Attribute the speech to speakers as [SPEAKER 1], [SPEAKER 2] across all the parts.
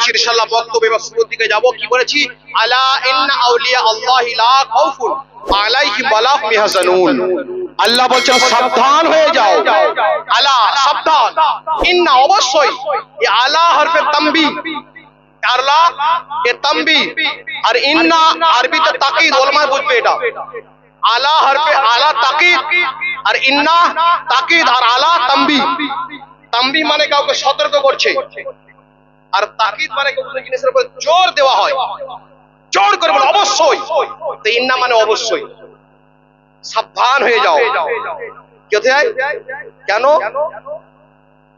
[SPEAKER 1] বলেছি ইনশাআল্লাহ বক্তব্য এবার শুরুর দিকে যাব। কি বলেছি? আলা ইন্না আউলিয়া আল্লাহি লা খাউফুন আলাইহিম ওয়া লা হুম ইয়াহজানুন। আল্লাহ বলছেন সাবধান হয়ে যাও। আলা সাবধান, ইন্না অবশ্যই, এই আলা হরফে তানবীহ, আলা এ তানবীহ আর ইন্না আরবিতে তাকিদ, ওলামা বুঝবে এটা। আলা হরফে আলা তাকিদ আর ইন্না তাকিদ আর আলা তানবীহ। তানবীহ মানে কাউকে সতর্ক করছে, আর তাকিদ মানে কোনো জিনিসের উপর জোর দেওয়া হয়, জোর করে বলে অবশ্যই। তো ইন্না মানে অবশ্যই, সাবধান হয়ে যাও। কোথায়? কেন?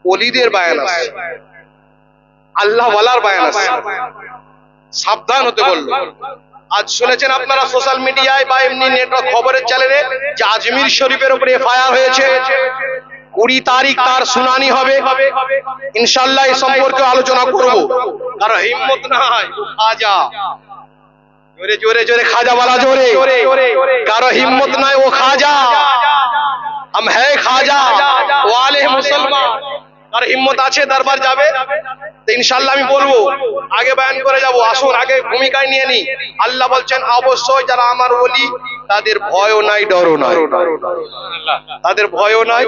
[SPEAKER 1] ওলিদের বায়ান আছে, আল্লাহ ওয়ালার বায়ান আছে, সাবধান হতে বলল। আজ শুনেছেন আপনারা সোশ্যাল মিডিয়ায় বা এমনি নেটওয়ার্ক খবরের চ্যানেলে যে আজমির শরীফের উপরে এফআইআর হয়েছে, 20 তারিখ তার শুনানি হবে। ইনশাআল্লাহ এই সম্পর্কে আলোচনা করব। কারণ হিম্মত নাই, খাজা জোরে জোরে জোরে খাজা वाला জোরে, কারো হিম্মত নাই, ও খাজা, हम है খাজা ওয়ালে মুসলমান। আর হিম্মত আছে দরবার যাবে তো ইনশাআল্লাহ আমি বলবো, আগে বয়ান করে যাব। আসুন আগে ভূমিকায় নিয়ে নি। আল্লাহ বলছেন অবশ্যই যারা আমার ওলি তাদের ভয়ও নাই ডরও নাই, তাদের ভয়ও নাই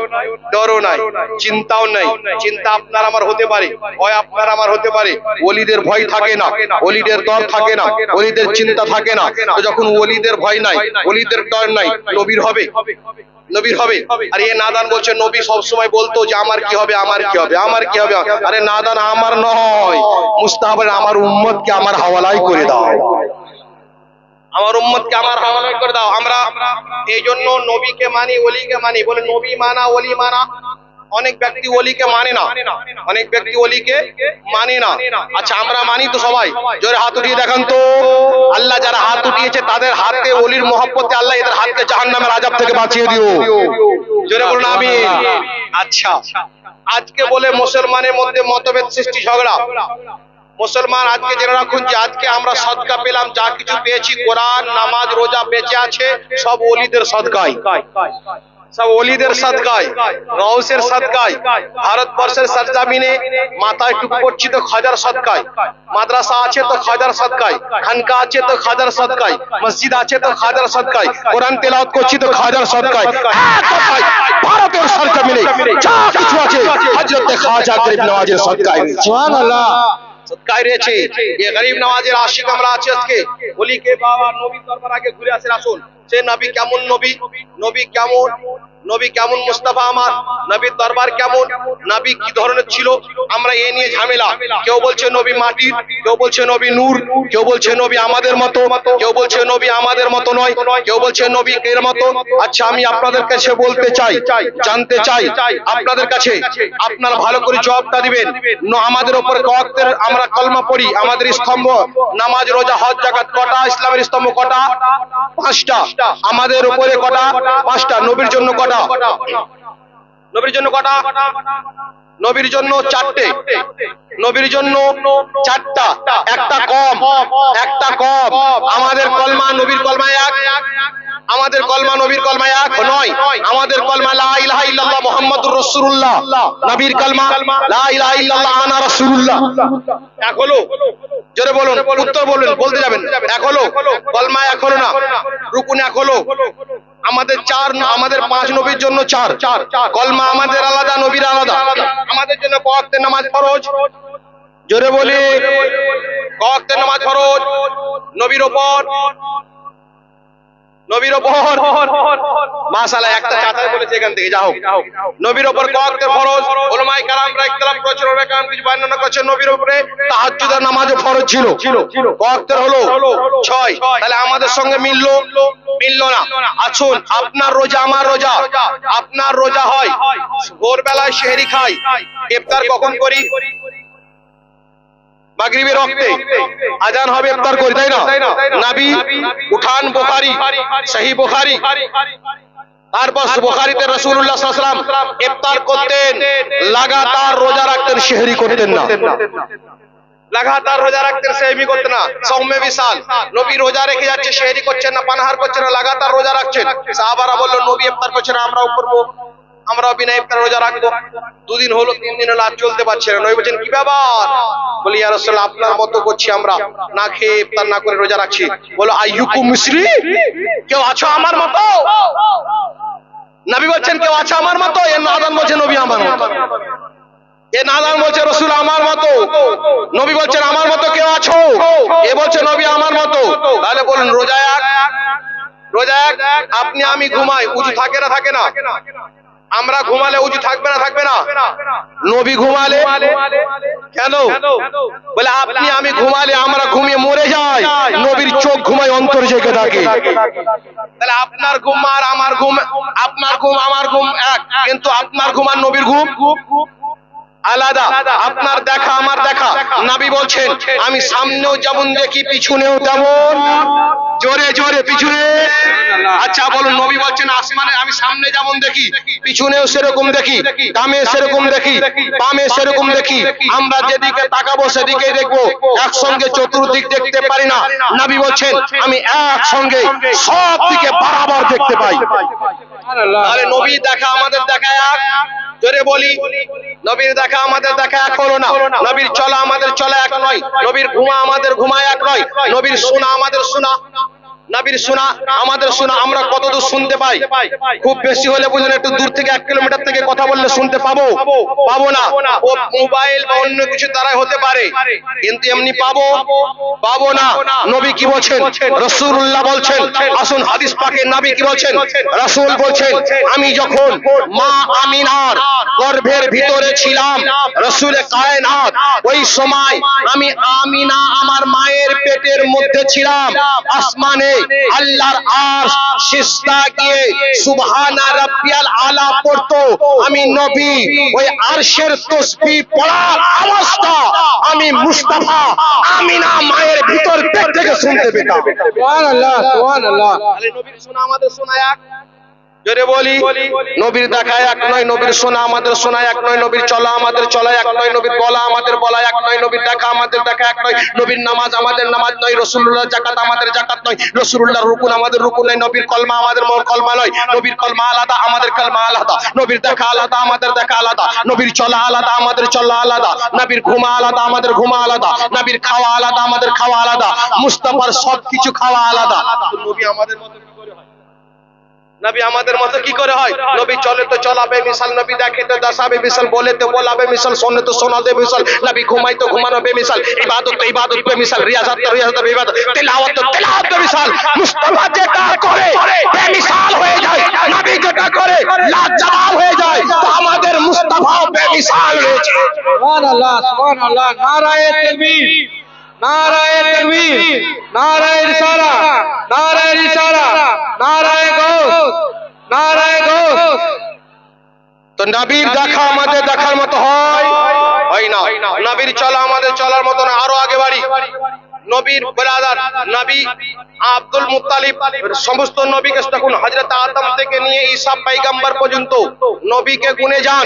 [SPEAKER 1] ডরও নাই, চিন্তাও নাই। চিন্তা আপনার আমার হতে পারে, ভয় আপনার আমার হতে পারে। ওলিদের ভয় থাকে না, ওলিদের ডর থাকে না, ওলিদের চিন্তা থাকে না। তো যখন ওলিদের ভয় নাই, ওলিদের ডর নাই, নবীর হবে, নবীর হবে। আর এই নাদান বলছে নবী সব সময় বলতো যে আমার কি হবে, আমার কি হবে, আমার কি হবে। আরে নাদান আমার নয়, মুস্তাহাবের আমার উম্মতকে আমার হাওয়ালাই করে দাও, আমার উম্মতকে আমার হাওয়ালাই করে দাও। আমরা এই জন্য নবীকে মানি, ওলিকে মানি। বলে নবী মানা, ওলি মানা। অনেক ব্যক্তি ওলিকে মানে না, অনেক ব্যক্তি ওলিকে মানে না। আচ্ছা আমরা মানি তো সবাই? জোরে হাত উঠিয়ে দেখান তো। আল্লাহ যারা হাত উঠিয়েছে তাদের হাতে ওলির মহব্বতে আল্লাহ এদের হাতকে জাহান্নামের আযাব থেকে বাঁচিয়ে দিও। জোরে বলুন আমিন। আচ্ছা আজকে বলে মুসলমানের মধ্যে মতভেদ সৃষ্টি, ঝগড়া। মুসলমান আজকে জেনে রাখুন যে আজকে আমরা সদকা পেলাম, যা কিছু পেয়েছি, কোরআন, নামাজ, রোজা বেঁচে আছে, সব ওলিদের সদকায়, সব ওলিদের সদকায়, গাউসের সদকায়। ভারতবর্ষের সরজমিনে মাথায় টুপি পড়ছি তো খাজার সদকায়, মাদ্রাসা আছে তো খাজার সদকায়, খানকা আছে তো খাজার সদকায়, মসজিদ আছে তো খাজার সদকায়, কোরআন তেলাওয়াত করছি তো খাজার সদকায়। ভারতের সরজমিনে যা কিছু আছে হযরত খাজা গরিব নওয়াজের সদকায়। সুবহানাল্লাহ, সদকায় রয়েছে। এই গরিব নওয়াজের আশিক আমরা আছি আজকে। ওলিকে বাবা নবীর দরবার আগে ঘুরে আসেন। আসুন সে নবী কেমন, নবী, নবী কেমন, নবী কেমন, মুস্তাফা আমার নবীর দরবার কেমন, নবী কি ধরনের ছিল। আমরা এ নিয়ে ঝামেলা। কেউ বলছে নবী মাটির, কেউ বলছে নবী নূর, কেউ বলছে নবী আমাদের মতো, কেউ বলছে নবী আমাদের মতো নয়, কেউ বলছে নবী এর মতো। আচ্ছা আমি আপনাদের কাছে বলতে চাই, জানতে চাই আপনাদের কাছে, আপনারা ভালো করে জবাবটা দিবেন। আমাদের উপর ওয়াক্তের আমরা কলমা পড়ি, আমাদের স্তম্ভ নামাজ, রোজা, হজ, যাকাত কটা? ইসলামের স্তম্ভ কটা? 5টা। আমাদের উপরে কটা? 5টা। নবীর জন্য কটা? নবীর জন্য কটা? নবীর জন্য 4টে, নবীর জন্য 4টা, একটা কম, একটা কম। আমাদের কলমা নবীর কলমা এক, আমাদের কলমা নবীর কলমা এক নয়। আমাদের কলমা লা ইলাহা ইল্লাল্লাহ মুহাম্মাদুর রাসূলুল্লাহ, নবীর কলমা লা ইলাহা ইল্লাল্লাহ আনা রাসূলুল্লাহ। এক হলো? জোরে বলুন, উত্তর বলুন, বলতে যাবেন। এক হলো? কলমা এক হলো না? রুকুন এক হলো? আমাদের 4, আমাদের 5 নবীর জন্য 4। কলমা আমাদের আলাদা, নবীর আলাদা। আমাদের জন্য ওয়াক্তের নামাজ ফরজ। জোরে বলি, ওয়াক্তের নামাজ ফরজ নবীর উপর, নবীর উপর। মাশাআল্লাহ, একটা চাচাই বলেছে এখান থেকে, যাও নবীর উপর ওয়াক্তের ফরজ। উলামায়ে কেরামরা ইখতিলাফ করেছেন, ওলামায়ে কেরাম কিছু বর্ণনা করেছেন নবীর উপরে তাহাজ্জুদের নামাজও ফরজ ছিল। ওয়াক্তের হলো 6। তাহলে আমাদের সঙ্গে মিললো? মিললো না। আসুন আপনার রোজা আমার রোজা, আপনার রোজা হয় ভোরবেলায় সেহরি খাই, ইফতার কখন করি? মাগরিবের ওয়াক্তে আজান হবে, ইফতার করি, তাই না? নবী উঠান বুখারী, সহিহ বুখারী। তারপর বুখারীতে রাসূলুল্লাহ সাল্লাল্লাহু আলাইহি ওয়াসাল্লাম ইফতার করতেন, লাগাতার রোজা রাখতেন, সেহরি করতেন না। লাগাতার রোজা রাখতেন, সেহরি করতেন না। সৌমে বিশাল নবী রোজা রেখে যাচ্ছে, সেহরি করছেন না, পানাহার করছেন না, লাগাতার রোজা রাখছেন। সাহাবারা বলল নবী ইফতার করছেন, আমরাও করব। আমরাও বিনা ইফতারে রোজা রাখবো। দুদিন হলো, 3 দিন হলো, আর চলতে পারছে না। নবী বলছেন কি ব্যাপার? বলি ইয়া রাসূলুল্লাহ আপনার মতো করছি আমরা, না খেয়ে ইফতার না করে রোজা রাখছি। বলো আইয়ুকুম মিসলি, কেউ আছো আমার মতো? নবী বলছেন কেউ আছে আমার মতো? এ নাদান বলছে নবী আমার মতো, এ নাদান বলছে রাসূল আমার মতো। নবী বলছেন আমার মতো কেউ আছো? এ বলছে নবী আমার মতো। তাহলে বলুন রোজা এক, রোজা এক। আপনি আমি ঘুমাই, উযু থাকে না থাকে না? আমরা ঘুমালে উযু থাকবে না থাকবে না? নবী ঘুমালে কেন? বলে আপনি আমি ঘুমালে আমরা ঘুমিয়ে মরে যাই, নবীর চোখ ঘুমায় অন্তর জেগে থাকে। তাহলে আপনার ঘুম আর আমার ঘুম, আপনার ঘুম আমার ঘুম এক, কিন্তু আপনার ঘুম আর নবীর ঘুম আলাদা। আপনার দেখা আমার দেখা। নবী বলছেন আমি সামনেও যেমন দেখি পিছনেও তেমন। জোরে জোরে পিছনে। আচ্ছা বলুন, নবী বলছেন আসমানে আমি সামনে যেমন দেখি পিছনেও সেরকম দেখি, ডানে সেরকম দেখি, বামে সেরকম দেখি। আমরা যেদিকে তাকাবো সেদিকে দেখবো, একসঙ্গে চতুর্দিক দেখতে পারি না। নবী বলছেন আমি একসঙ্গে সব দিকে বরাবর দেখতে পাই। তাহলে নবী দেখা আমাদের দেখা এক। জোরে বলি, নবীর দেখা আমাদের দেখা এক হলো না। নবীর চলা আমাদের চলা এক নয়, নবীর ঘুমা আমাদের ঘুমা এক নয়, নবীর শোনা আমাদের শোনা, নবীর শোনা আমাদের শোনা। আমরা কতদূর শুনতে পাই? খুব বেশি হলে বুঝুন একটু দূর থেকে 1 কিলোমিটার থেকে কথা বললে শুনতে পাবো, পাবো না। ও মোবাইল বা অন্য কিছু দ্বারা হতে পারে, কিন্তু এমনি পাবো, পাবো না। নবী কি বলছেন? রাসূলুল্লাহ বলছেন, আসুন হাদিস পাকে নবী কি বলছেন? রাসূল বলছেন আমি যখন মা আমিনার গর্ভের ভিতরে ছিলাম, রাসূলে কায়নাত, ওই সময় আমি আমিনা আমার মায়ের পেটের মধ্যে ছিলাম। আসমানে আল্লাহর আরশ সিজদা গিয়ে সুবহানা রাব্বিয়াল আলা পড়তো, আমি নবী ওই আরশের তাসবিহ পড়ার আওয়াজটা আমি মুস্তাফা আমিনা মায়ের ভিতর পেট থেকে শুনতে পেতাম। সুবহানাল্লাহ সুবহানাল্লাহ। তাহলে নবীর শোনা আমাদের শোনা এক। জোরে বলি, নবীর দেখা এক নয়, নবীর শোনা আমাদের শোনা এক নয়, নবীর চলা আমাদের চলা এক নয়, নবীর বলা আমাদের বলা এক নয়, নবীর দেখা আমাদের দেখা এক নয়, নবীর নামাজ আমাদের নামাজ নয়, রাসূলুল্লাহর যাকাত আমাদের যাকাত নয়, রাসূলুল্লাহর রুকুন আমাদের রুকুন নয়, নবীর কলমা আমাদের কলমা নয়, নবীর কলমা আলাদা আমাদের কলমা আলাদা, নবীর দেখা আলাদা আমাদের দেখা আলাদা, নবীর চলা আলাদা আমাদের চলা আলাদা, নবীর ঘুমা আলাদা আমাদের ঘুমা আলাদা, নবীর খাওয়া আলাদা আমাদের খাওয়া আলাদা, মুস্তাফার সবকিছু খাওয়া আলাদা। নবী আমাদের মতো নবী আমাদের মতো কি করে হয়? নবী চলে তো চলাবে মিশাল, নবী দেখে তো দেখাবে মিশাল, বলে তো বলাবে মিশাল, শোনে তো শোনাবে মিশাল, নবী ঘুমায় তো ঘুমানোবে মিশাল, ইবাদত তো ইবাদত বে মিশাল, রিয়াজত তো রিয়াজত বে ইবাদত, তিলাওয়াত তো তিলাওয়াত বে মিশাল। মুস্তাফা যেটা করে বেমিসাল হয়ে যায়, নবী যেটা করে লাজবাব হয়ে যায়। তো আমাদের মুস্তাফা বেমিসাল রয়েছে।
[SPEAKER 2] সুবহানাল্লাহ সুবহানাল্লাহ। নারায়ে তাকবীর, নারায়ে তাকবীর, নারায়ে রিসালা, নারায়ে রিসালা, নারায়ে গৌস, নারায়ে গৌস।
[SPEAKER 1] তো নবীর দেখা আমাদের দেখার মতো হয় না, নবীর চলা আমাদের চলার মতো না। আরো আগে বাড়ি, নবীর ব্রাদার নবী আব্দুল মুত্তালিব সমস্ত নবীকে দেখুন, হযরত আদম থেকে নিয়ে ঈসা পয়গম্বর পর্যন্ত নবীকে গুনে যান।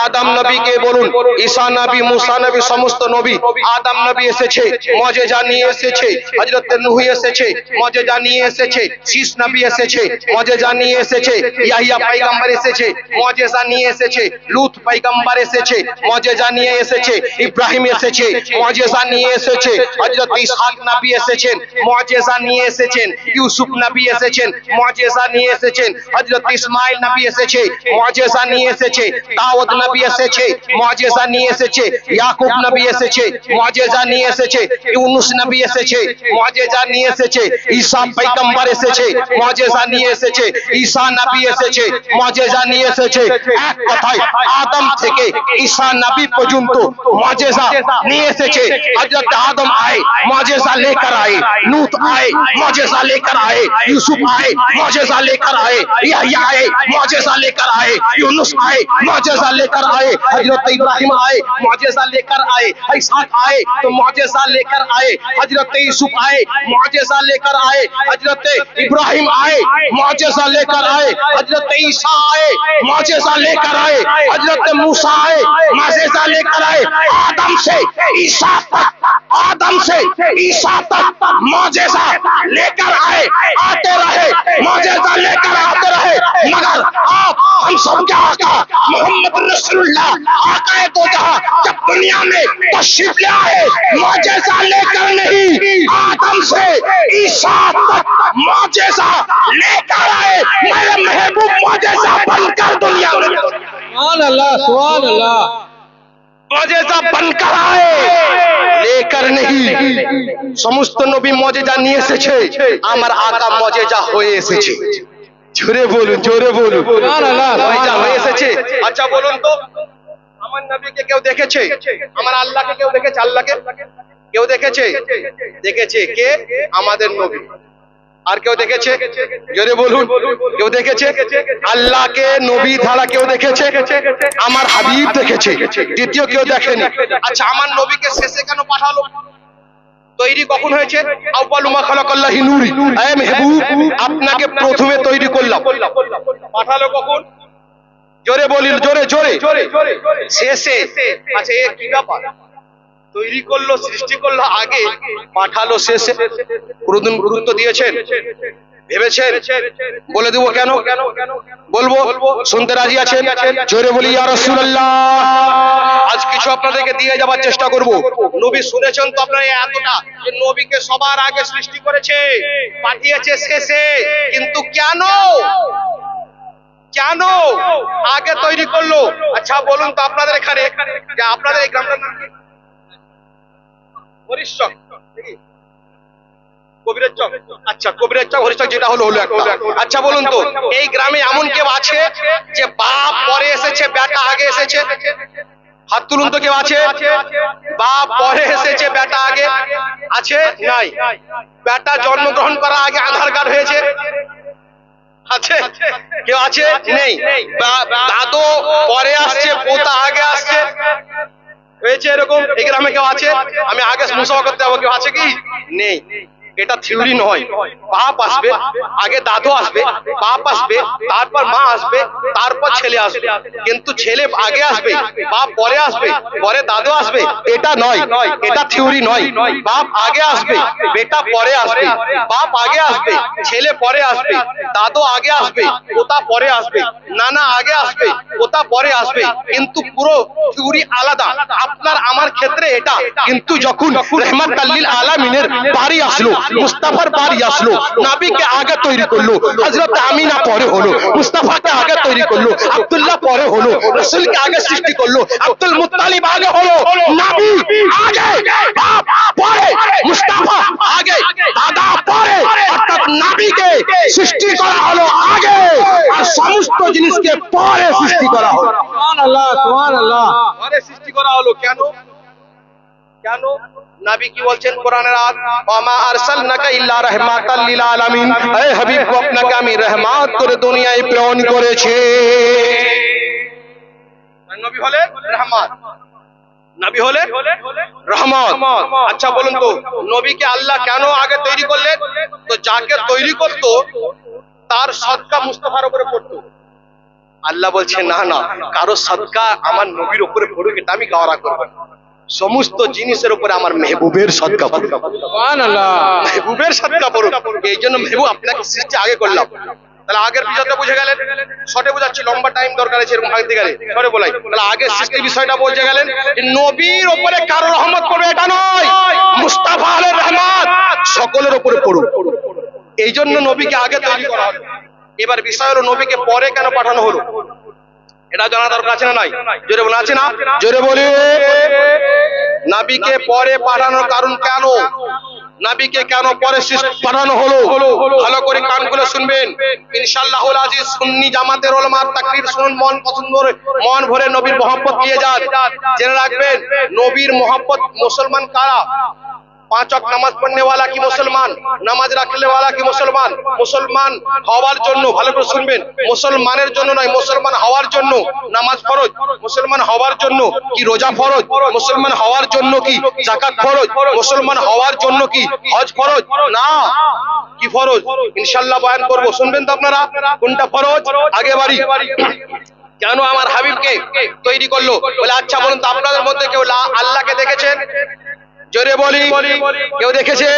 [SPEAKER 1] আদম নবীকে বলুন, ঈসা নবী, মুসা নবী, সমস্ত নবী। আদম নবী এসেছে মুজিজা নিয়ে এসেছে, হযরত নূহ এসেছে মুজিজা নিয়ে এসেছে, শীস নবী এসেছে মুজিজা নিয়ে এসেছে, ইয়াহইয়া পয়গম্বর এসেছে মুজিজা নিয়ে এসেছে, লূত পয়গম্বর এসেছে মুজিজা নিয়ে এসেছে, ইব্রাহিম এসেছে মুজিজা নিয়ে এসেছে, হযরত ইসহাক নবী এসেছেন মুজিজা নিয়ে এসেছেন, ইউসুফ নবী এসেছেন মুজিজা নিয়ে এসেছেন, হযরত ইসমাইল নবী এসেছে মুজিজা নিয়ে এসেছে, দাউদ নবী এসেছে মুজিজা নিয়ে এসেছে, ইয়াকুব নবী এসেছে মুজিজা নিয়ে এসেছে, ইউনুস নবী এসেছে মুজিজা নিয়ে এসেছে, ঈসা পয়গম্বর এসেছে মুজিজা নিয়ে এসেছে, ঈসা নবী এসেছে মুজিজা নিয়ে এসেছে। এক কথায় আদম থেকে ঈসা নবী পর্যন্ত মুজিজা নিয়ে এসেছে। হযরত আদম আয়ে मुआजिज़ा लेकर आए, नूह आए मुआजिज़ा लेकर आए, यूसुफ आए मुआजिज़ा लेकर आए, यहया आए मुआजिज़ा लेकर आए, यूनुस आए मुआजिज़ा लेकर आए, हजरत इब्राहिम आए मुआजिज़ा लेकर आए, इसहाक आए तो मुआजिज़ा लेकर आए, हजरत यूसुफ आए मुआजिज़ा लेकर आए, हजरत इब्राहिम आए मुआजिज़ा लेकर आए, हजरत ईसा आए मुआजिज़ा लेकर आए, हजरत मूसा आए मुआजिज़ा लेकर आए। आदम से ईसा तक आदम से ईसा तक मौजेज़ा लेकर आए, आते रहे, मौजेज़ा लेकर आते रहे, मगर आप हम सब के आका मोहम्मद रसूलुल्लाह आकाए दो जहां जब दुनिया में तशरीफ ले आए, मौजेज़ा लेकर नहीं, आदम से ईसा तक मौजेज़ा लेकर आए। मेरे महबूब मौजेज़ा बनकर दुनिया में
[SPEAKER 2] सुभान अल्लाह, सुभान अल्लाह।
[SPEAKER 1] मौजेज़ा बनकर आए, लेकर नहीं। সমস্ত নবী মজেজা নিয়ে এসেছে, আমার আকা মজেজা হয়ে এসেছে। জোরে বলুন, জোরে বলুন,
[SPEAKER 2] সুবহান আল্লাহ,
[SPEAKER 1] মজেজা হয়ে এসেছে। আচ্ছা বলুন তো, আমার নবীকে কেউ দেখেছে? আমার আল্লাহকে কেউ দেখেছে? আল্লাহকে কেউ দেখেছে? দেখেছে কে? আমাদের নবী। আর কেউ দেখেছে? জোরে বলুন, কেউ দেখেছে? আল্লাহকে নবী ছাড়া কেউ দেখেছে? আমার হাবিব দেখেছে, দ্বিতীয় কেউ দেখেনি। আচ্ছা, আমার নবীকে শেষে কেন পাঠালো? তৈরি কখন হয়েছে? আউয়ালু মা খালাকাল্লাহি নূরি। এ মেহবুব, আপনাকে প্রথমে তৈরি করলাম, পাঠালো কখন? জোরে বলিল, জোরে জোরে। শেষে। আচ্ছা, এ কি ব্যাপার? তৈরি করলো, সৃষ্টি করলো আগে, পাঠালো শেষে। কোনদিন গুরুত্ব দিয়েছেন? ভেবেছেন? বলে দেবো কেন? বলবো, শুনতে রাজি আছেন? জোরে বলি ইয়া রাসূলুল্লাহ। আজ কিছু আপনাদেরকে দিয়ে যাবার চেষ্টা করব। নবী শুনেছেন তো আপনারা এতটা, যে নবীকে সবার আগে সৃষ্টি করেছে, পাঠিয়েছে শেষে, কিন্তু কেন? কেন আগে তৈরি করলো? আচ্ছা বলুন তো, আপনাদের এখানে, যে আপনাদের এই গ্রামটার নাম কি? হরিশচক, কবিরের চক। আচ্ছা, কবিরের চক, হরিশচক, যেটা হলো হলো একটা। আচ্ছা বলুন তো, এই গ্রামে এমন কেউ আছে যে বাপ পরে এসেছে, বেটা আগে এসেছে? হাত তুলুন তো, কেউ আছে? বাপ পরে এসেছে, বেটা আগে আছে? নাই। বেটা জন্মগ্রহণ করার আগে আধার কার্ড হয়েছে? আছে? কেউ আছে? নেই। দাদু পরে আসছে, পোতা আগে আসছে, হয়েছে এরকম? এই গ্রামে কেউ আছে? আমি আগে মুসাফা করতে যাবো, কেউ আছে কি? নেই। এটা থিওরি নয়। বাপ আসবে, আগে দাদু আসবে, বাপ আসবে, তারপর মা আসবে, তারপর ছেলে আসবে। কিন্তু ছেলে আগে আসবে, বাপ পরে আসবে, পরে দাদু আসবে, এটা নয়, এটা থিওরি নয়। বাপ আগে আসবে, বেটা পরে আসবে, বাপ আগে আসবে, ছেলে পরে আসবে, দাদু আগে আসবে, পোতা পরে আসবে, নানা আগে আসবে, পোতা পরে আসবে। কিন্তু পুরো থিওরি আলাদা। আপনার আমার ক্ষেত্রে এটা। কিন্তু যখন রহমাতুল লিল আলামিনের বাড়ি আসলো, মুস্তাফার বাড়ি আসলো, নবীকে আগে তৈরি করলো, হযরত আমিনা পরে হলো, মুস্তাফাকে আগে তৈরি করলো, আব্দুল্লাহ পরে হলো, রাসূলকে আগে সৃষ্টি করলো, আব্দুল মুত্তালিব আগে হলো, নবী আগে, বাপ পরে, মুস্তাফা আগে, দাদা পরে, অর্থাৎ নবীকে সৃষ্টি করা হলো আগে, আর সমস্ত জিনিসকে পরে সৃষ্টি করা হলো।
[SPEAKER 2] সুবহানাল্লাহ, সুবহানাল্লাহ।
[SPEAKER 1] পরে সৃষ্টি করা হলো। কেন? কেন? নবী কি বলছেন কোরআনের আয়াত, ওয়ামা আরসালনাকা ইল্লা রাহমাতাল লিল আলামিন। হে হাবিব, আপনাকে আমি রহমত করে দুনিয়ায় প্রেরণ করেছি। নবী হলে রহমত, নবী হলে রহমত। আচ্ছা বলুন তো, নবীকে আল্লাহ কেন আগে তৈরি করলেন? তো যাকে তৈরি করত তার সদকা মুস্তাফার উপরে পড়তো। আল্লাহ বলছে না না, কারো সদকা আমার নবীর উপরে পড়ুক, এটা আমি গাওয়া করব না। সমস্ত জিনিসের উপরে আমার মেহবুবের সদকা পড়ুক,
[SPEAKER 2] সুবহানাল্লাহ,
[SPEAKER 1] মেহবুবের সদকা পড়ুক। এই জন্য মেহবুব আপনাকে সৃষ্টি আগে করলাম। তাহলে আগের বিষয়টা বুঝে গেলেন। শর্টে বোঝাচ্ছি, লম্বা টাইম দরকার আছে, এরকম ভাঙতে গেলে শর্টে বলাই। তাহলে আগের সৃষ্টি বিষয়টা বুঝে গেলেন, যে নবীর উপরে কারো রহমত পড়বে এটা নয়, মুস্তাফা আলাইহির রহমত সকলের উপরে পড়ুক। এই জন্য নবীকে আগে তৈরি করা হলো। এবার বিষয় হলো, নবীকে পরে কেন পাঠানো হলো? এটা জানা দরকার আছে না নাই? জোরে বলে আছে না? জোরে বলি। নবীকে পরে পাঠানোর কারণ কেন? নবীকে কেন পরে পাঠানো হলো? ভালো করে কান খুলে শুনবেন ইনশাআল্লাহুল আজিজ। সুন্নি জামাতের উলামা তাকরীর শুনুন, মন পছন্দ করে, মন ভরে নবীর মহব্বত নিয়ে যান। জেনে রাখবেন, নবীর মহব্বত মুসলমান কারা? 5 ওয়াক্ত নামাজ পড়নে वाला কি মুসলমান? নামাজ রাখলে वाला কি মুসলমান? মুসলমান হওয়ার জন্য, ভালো করে শুনবেন, মুসলমানের জন্য নয়, মুসলমান হওয়ার জন্য নামাজ ফরজ। মুসলমান হওয়ার জন্য কি রোজা ফরজ? মুসলমান হওয়ার জন্য কি যাকাত ফরজ? মুসলমান হওয়ার জন্য কি হজ ফরজ? না। কি ফরজ? ইনশাআল্লাহ বয়ান করব, শুনবেন তো আপনারা কোনটা ফরজ। আগে বাড়ি। কেন আমার হাবিবকে তৈরি করলো? বলে আচ্ছা বলুন তো, আপনাদের মধ্যে কেউ আল্লাহকে দেখেছেন? জোরে বলি, কেউ দেখেছে?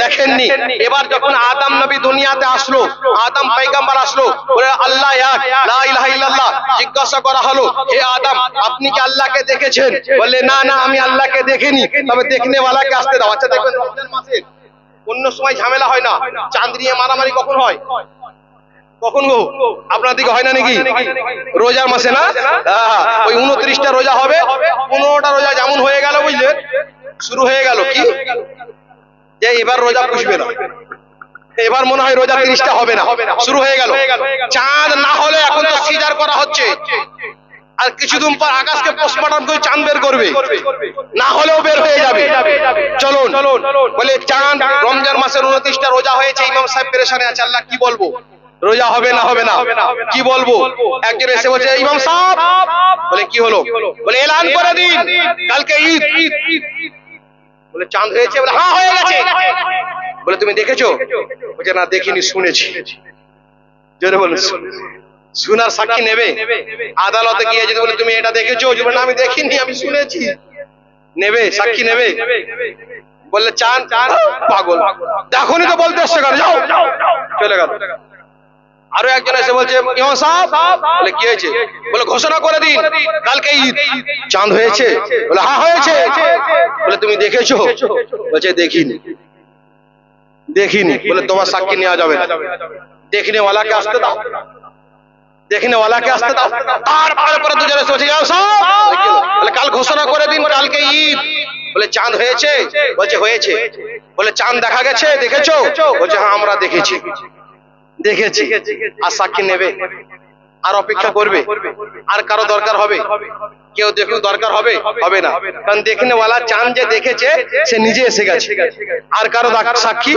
[SPEAKER 1] দেখেননি। এবার যখন আদম নবী দুনিয়াতে আসলো, আদম পয়গম্বর আসলো, বলে আল্লাহ এক, লা ইলাহা ইল্লাল্লাহ। জিজ্ঞাসা করা হলো, হে আদম আপনি কি আল্লাহকে দেখেছেন? বললে না না আমি আল্লাহকে দেখিনি, তবে দেখনে ওয়ালাকে আসতে দাও। আচ্ছা দেখবেন রমজান মাসে অন্য সময় ঝামেলা হয় না, চাঁদ নিয়ে মারামারি কখন হয়? কখন গো? আপনার দিকে হয় না নাকি? রোজার মাসে না? ওই 29টা রোজা হবে, 15টা রোজা যেমন হয়ে গেল বুঝলেন, শুরু হয়ে গেল কি যে এবার রোজা পুষবে না, এবার মনে হয় রোজা 30টা হবে না, শুরু হয়ে গেল। চাঁদ না হলে এখন তো সিজার করা হচ্ছে, আর কিছুদিন পর আকাশকে পোস্টমর্টম করে চাঁদ বের করবে, না হলেও বের হয়ে যাবে। চলুন বলে চাঁদ রমজান মাসের 29টা রোজা হয়েছে, ইমাম সাহেব পেরেশানে আছে, আল্লাহ কি বলবো, রোজা হবে না হবে না, কি বলবো? একজন এসে বলছে ইমাম সাহেব, বলে কি হলো? বলে এলান করে দিন কালকে ঈদ। বলে চাঁদ হয়েছে? বলে হ্যাঁ হয়ে গেছে। বলে তুমি দেখেছো? বলছে না দেখিনি, শুনেছি। জোরে বলুন, শোনার সাক্ষী নেবে? আদালতে গিয়ে যদি বলে তুমি এটা দেখেছো, না আমি দেখিনি আমি শুনেছি, নেবে? সাক্ষী নেবে? বললে চাঁদ পাগল, দেখোনি তো বলতে এসছে কেন, যাও, চলে গেল। আরো একজন এসে বলছে ইমাম সাহেব, বলে কি হয়েছে? বলে ঘোষণা করে দিন কালকে ঈদ। চাঁদ হয়েছে? বলে হ্যাঁ হয়েছে। বলে তুমি দেখেছো? বলছে দেখিনি। দেখিনি? বলে তোমার সাক্ষী নেওয়া যাবে না, দেখনে ওয়ালাকে আসতে দাও, দেখনে ওয়ালাকে আসতে দাও। তারপরে দুজন এসে বলছে ইমাম সাহেব, বলে কাল ঘোষণা করে দিন কালকে ঈদ। বলে চাঁদ হয়েছে? বলছে হয়েছে। বলে চাঁদ দেখা গেছে, দেখেছো? বলছে হ্যাঁ আমরা দেখেছি। দেখেছি। আর সাক্ষী নেবে? আর অপেক্ষা করবে? আর কারো দরকার হবে? কেউ দেখুক দরকার হবে? হবে না, কারণ দেখনে ওয়ালা চাঁদ যে দেখেছে সে নিজে এসে গেছে, আর কারো সাক্ষী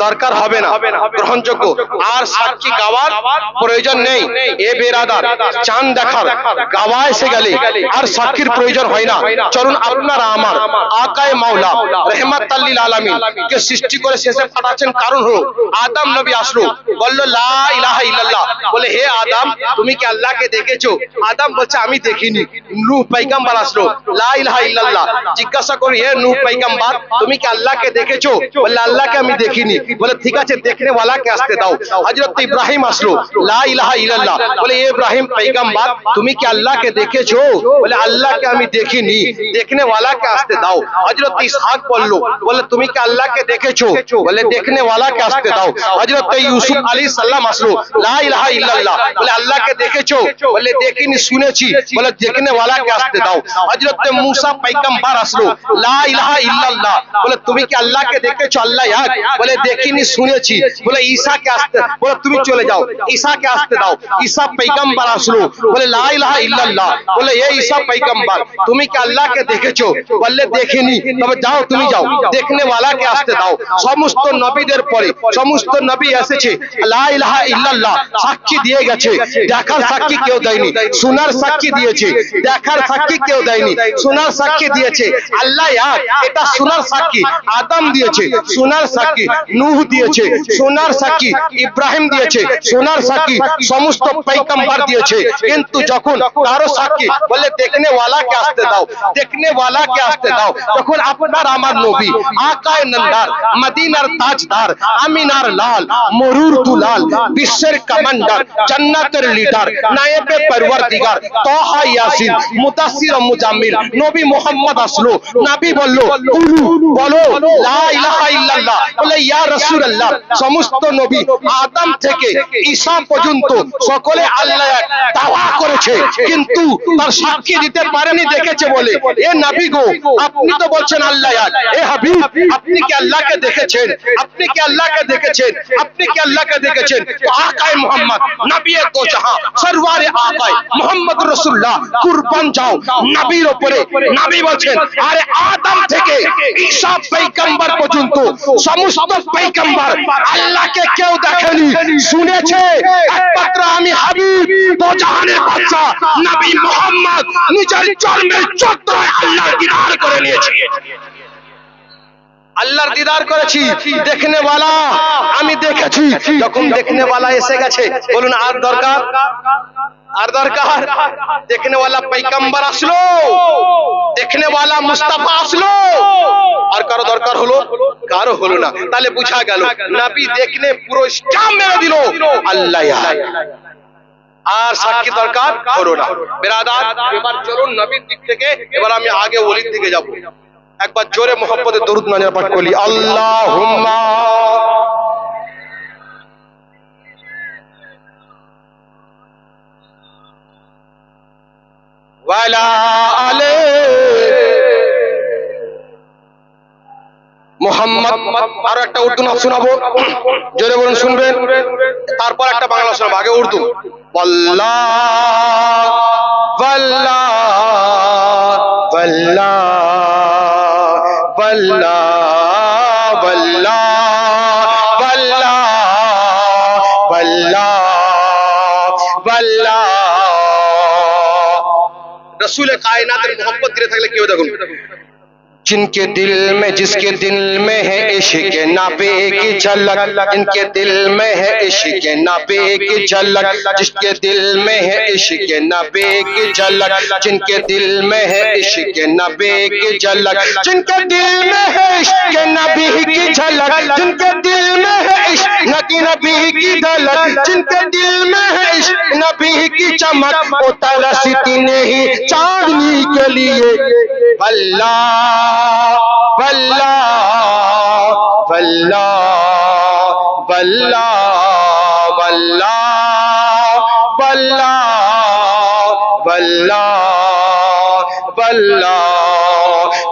[SPEAKER 1] দরকার হবে না, গ্রহণযোগ্য। আর সাক্ষী গাওয়ার প্রয়োজন নেই। এ বেরাদার, চাঁদ দেখার গাওয়া এসে গেলে আর সাক্ষীর প্রয়োজন হয় না। চলুন আপনারা আমার আকায়ে মাওলা রাহমাতাল লিল আলামিন কে সৃষ্টি করে শেষে পাঠাচ্ছেন কারণ হলো আদম নবী আসলো, বলল লা ইলাহা ইল্লাল্লাহ। বলে হে আদম তুমি কি আল্লাহকে দেখেছো? আদম বলছে আমি দেখিনি। নূহ পয়গম্বর আসলো, লা ইলাহা ইল্লাল্লাহ। জিজ্ঞাসা করি হে নূহ পয়গম্বর তুমি কি আল্লাহকে দেখেছো? বলে আল্লাহকে আমি দেখিনি। বলে ঠিক আছে দেখনে ওয়ালাকে আসতে দাও। হযরত ইব্রাহিম আসলো, লা ইলাহা ইল্লাল্লাহ। বলে হে ইব্রাহিম পয়গম্বর তুমি কি আল্লাহকে দেখেছো? বলে আল্লাহকে আমি দেখিনি, দেখনে ওয়ালাকে আসতে দাও। হযরত ইসহাক বলল, বলে তুমি কি আল্লাহকে দেখেছো? বলে দেখনে ওয়ালাকে আসতে দাও। হযরত ইউসুফ আলাইহিস সালাম আসলো, লা ইলাহা ইল্লাল্লাহ। বলে আল্লাহকে দেখেছো? বলে দেখিনি, শুনেছি। বলে দেখনে ওয়ালাকে আসতে দাও। হযরত মুসা পয়গম্বর আসলো, লা ইলাহা ইল্লাল্লাহ। বলে তুমি কি আল্লাহকে দেখেছো? আল্লাহ এক। বলে দেখিনি, শুনেছি। বলে ঈসাকে আসতে, বলে তুমি চলে যাও, ঈসাকে আসতে দাও। ঈসা পয়গম্বর আসলো, বলে লা ইলাহা ইল্লাল্লাহ। বলে এই ঈসা পয়গম্বর তুমি কি আল্লাহকে দেখেছো? বললে দেখিনি। তবে যাও, তুমি যাও, দেখনে ওয়ালাকে আসতে দাও। সমস্ত নবীদের পরে সমস্ত নবী এসেছে, লা ইলাহা ইল্লাল্লাহ সাক্ষী দিয়ে গেছে। দেখার সাক্ষী কেউ দেয়নি, শোনার সাক্ষী দিয়েছে। দেখার সাক্ষী কেউ দেয়নি, শোনার সাক্ষী দিয়েছে। আল্লাহ এক, এটা শোনার সাক্ষী আদম দিয়েছে, শোনার সাক্ষী নূহ দিয়েছে, শোনার সাক্ষী ইব্রাহিম দিয়েছে, শোনার সাক্ষী সমস্ত পয়গম্বর দিয়েছে। কিন্তু যখন কারো সাক্ষী বলে দেখনে ওয়ালাকে আসতে দাও, দেখনে ওয়ালাকে আসতে দাও, তখন আপনার আমার নবী আকায়ে নন্দার, মদিনার তাজদার, আমিনার লাল, মরুর দুলাল, বিশ্বের কমান্ডার, জান্নাতের লিডার, নায়েবে পরওয়ারদিগার, তাহা ইয়াসিন, মুদাসসির ও মুজাম্মিল নবী মুহাম্মদ আসলো। নবী বলল বলো লা ইলাহা ইল্লাল্লাহ। বলে ইয়া রাসূলুল্লাহ সমস্ত নবী আদম থেকে ঈসা পর্যন্ত সকলে আল্লাহ এক দাওয়া করেছে, কিন্তু তার সাক্ষী দিতে পারেনি, দেখেছে বলে। এ নবী গো আপনি তো বলছেন আল্লাহ এক, এ হাবিব আপনি কি আল্লাহকে দেখেছেন? আপনি কি আল্লাহকে দেখেছেন? আপনি কি আল্লাহকে দেখেছেন? তো আকায়ে মুহাম্মদ নবী দো জাহাं সরওয়ারে আকায়ে মুহাম্মদ রাসূলুল্লাহ কুরবান যাও নবীর উপরে। নবী বলছেন আরে আদম থেকে ঈসা পয়গম্বর পর্যন্ত সমস্ত পয়গম্বর আল্লাহকে কেউ দেখেনি, শুনেছে একমাত্র আমি হাবিব দো জাহানের বাদশা নবী মুহাম্মদ নিজের জন্মের চত্বরে আল্লাহর দিদার করে নিয়েছি। আল্লাহর দিদার করেছি, দেখনে वाला আমি দেখেছি। যখন দেখনে वाला এসে গেছে, বলুন আর দরকার? আর দরকার? দেখনে वाला পয়গম্বর আসলো, দেখনে वाला মুস্তাফা আসলো, আর কারো দরকার হলো? কারো হলো না। তাহলে বুঝা গেল নবী দেখনে পুরো ইসলাম মেরে দিল আল্লাহ। আর সাক্ষী দরকার হলো না। বিরাদার, এবার চলুন নবীর দিক থেকে, এবার আমি আগে ওলির দিকে যাব। একবার জোরে মোহাম্মদের দরুদ নাজির পাঠ করি, আল্লাহুম্মা ওয়ালা আলে মোহাম্মদ। আরো একটা উর্দু নাম শোনাবো, জোরে বলুন, শুনবেন। তারপর একটা বাংলা শোনাবো, আগে উর্দু। আল্লাহ আল্লাহ আল্লাহ আল্লাহ আল্লাহ আল্লাহ আল্লাহ আল্লাহ। रसूल कायनात मोहब्बत दिले থাকলে কি হবে দেখুন। जिनके दिल में, जिसके दिल में है इश्क नाबे की झलक, जिनके दिल में है इश्क नाबे की झलक, जिसके दिल में है इश्क नबी की झलक, जिनके दिल में है इश्क नबी की झलक, जिनके दिल में है इश्क नबी की झलक, जिनके दिल में है इश्क नबी की झलक, जिनके दिल में है इश्क नबी की चमक, वो तरसती नहीं चांदनी के लिए। अल्लाह बल्ला बल्ला बल्ला बल्ला बल्ला बल्ला बल्ला।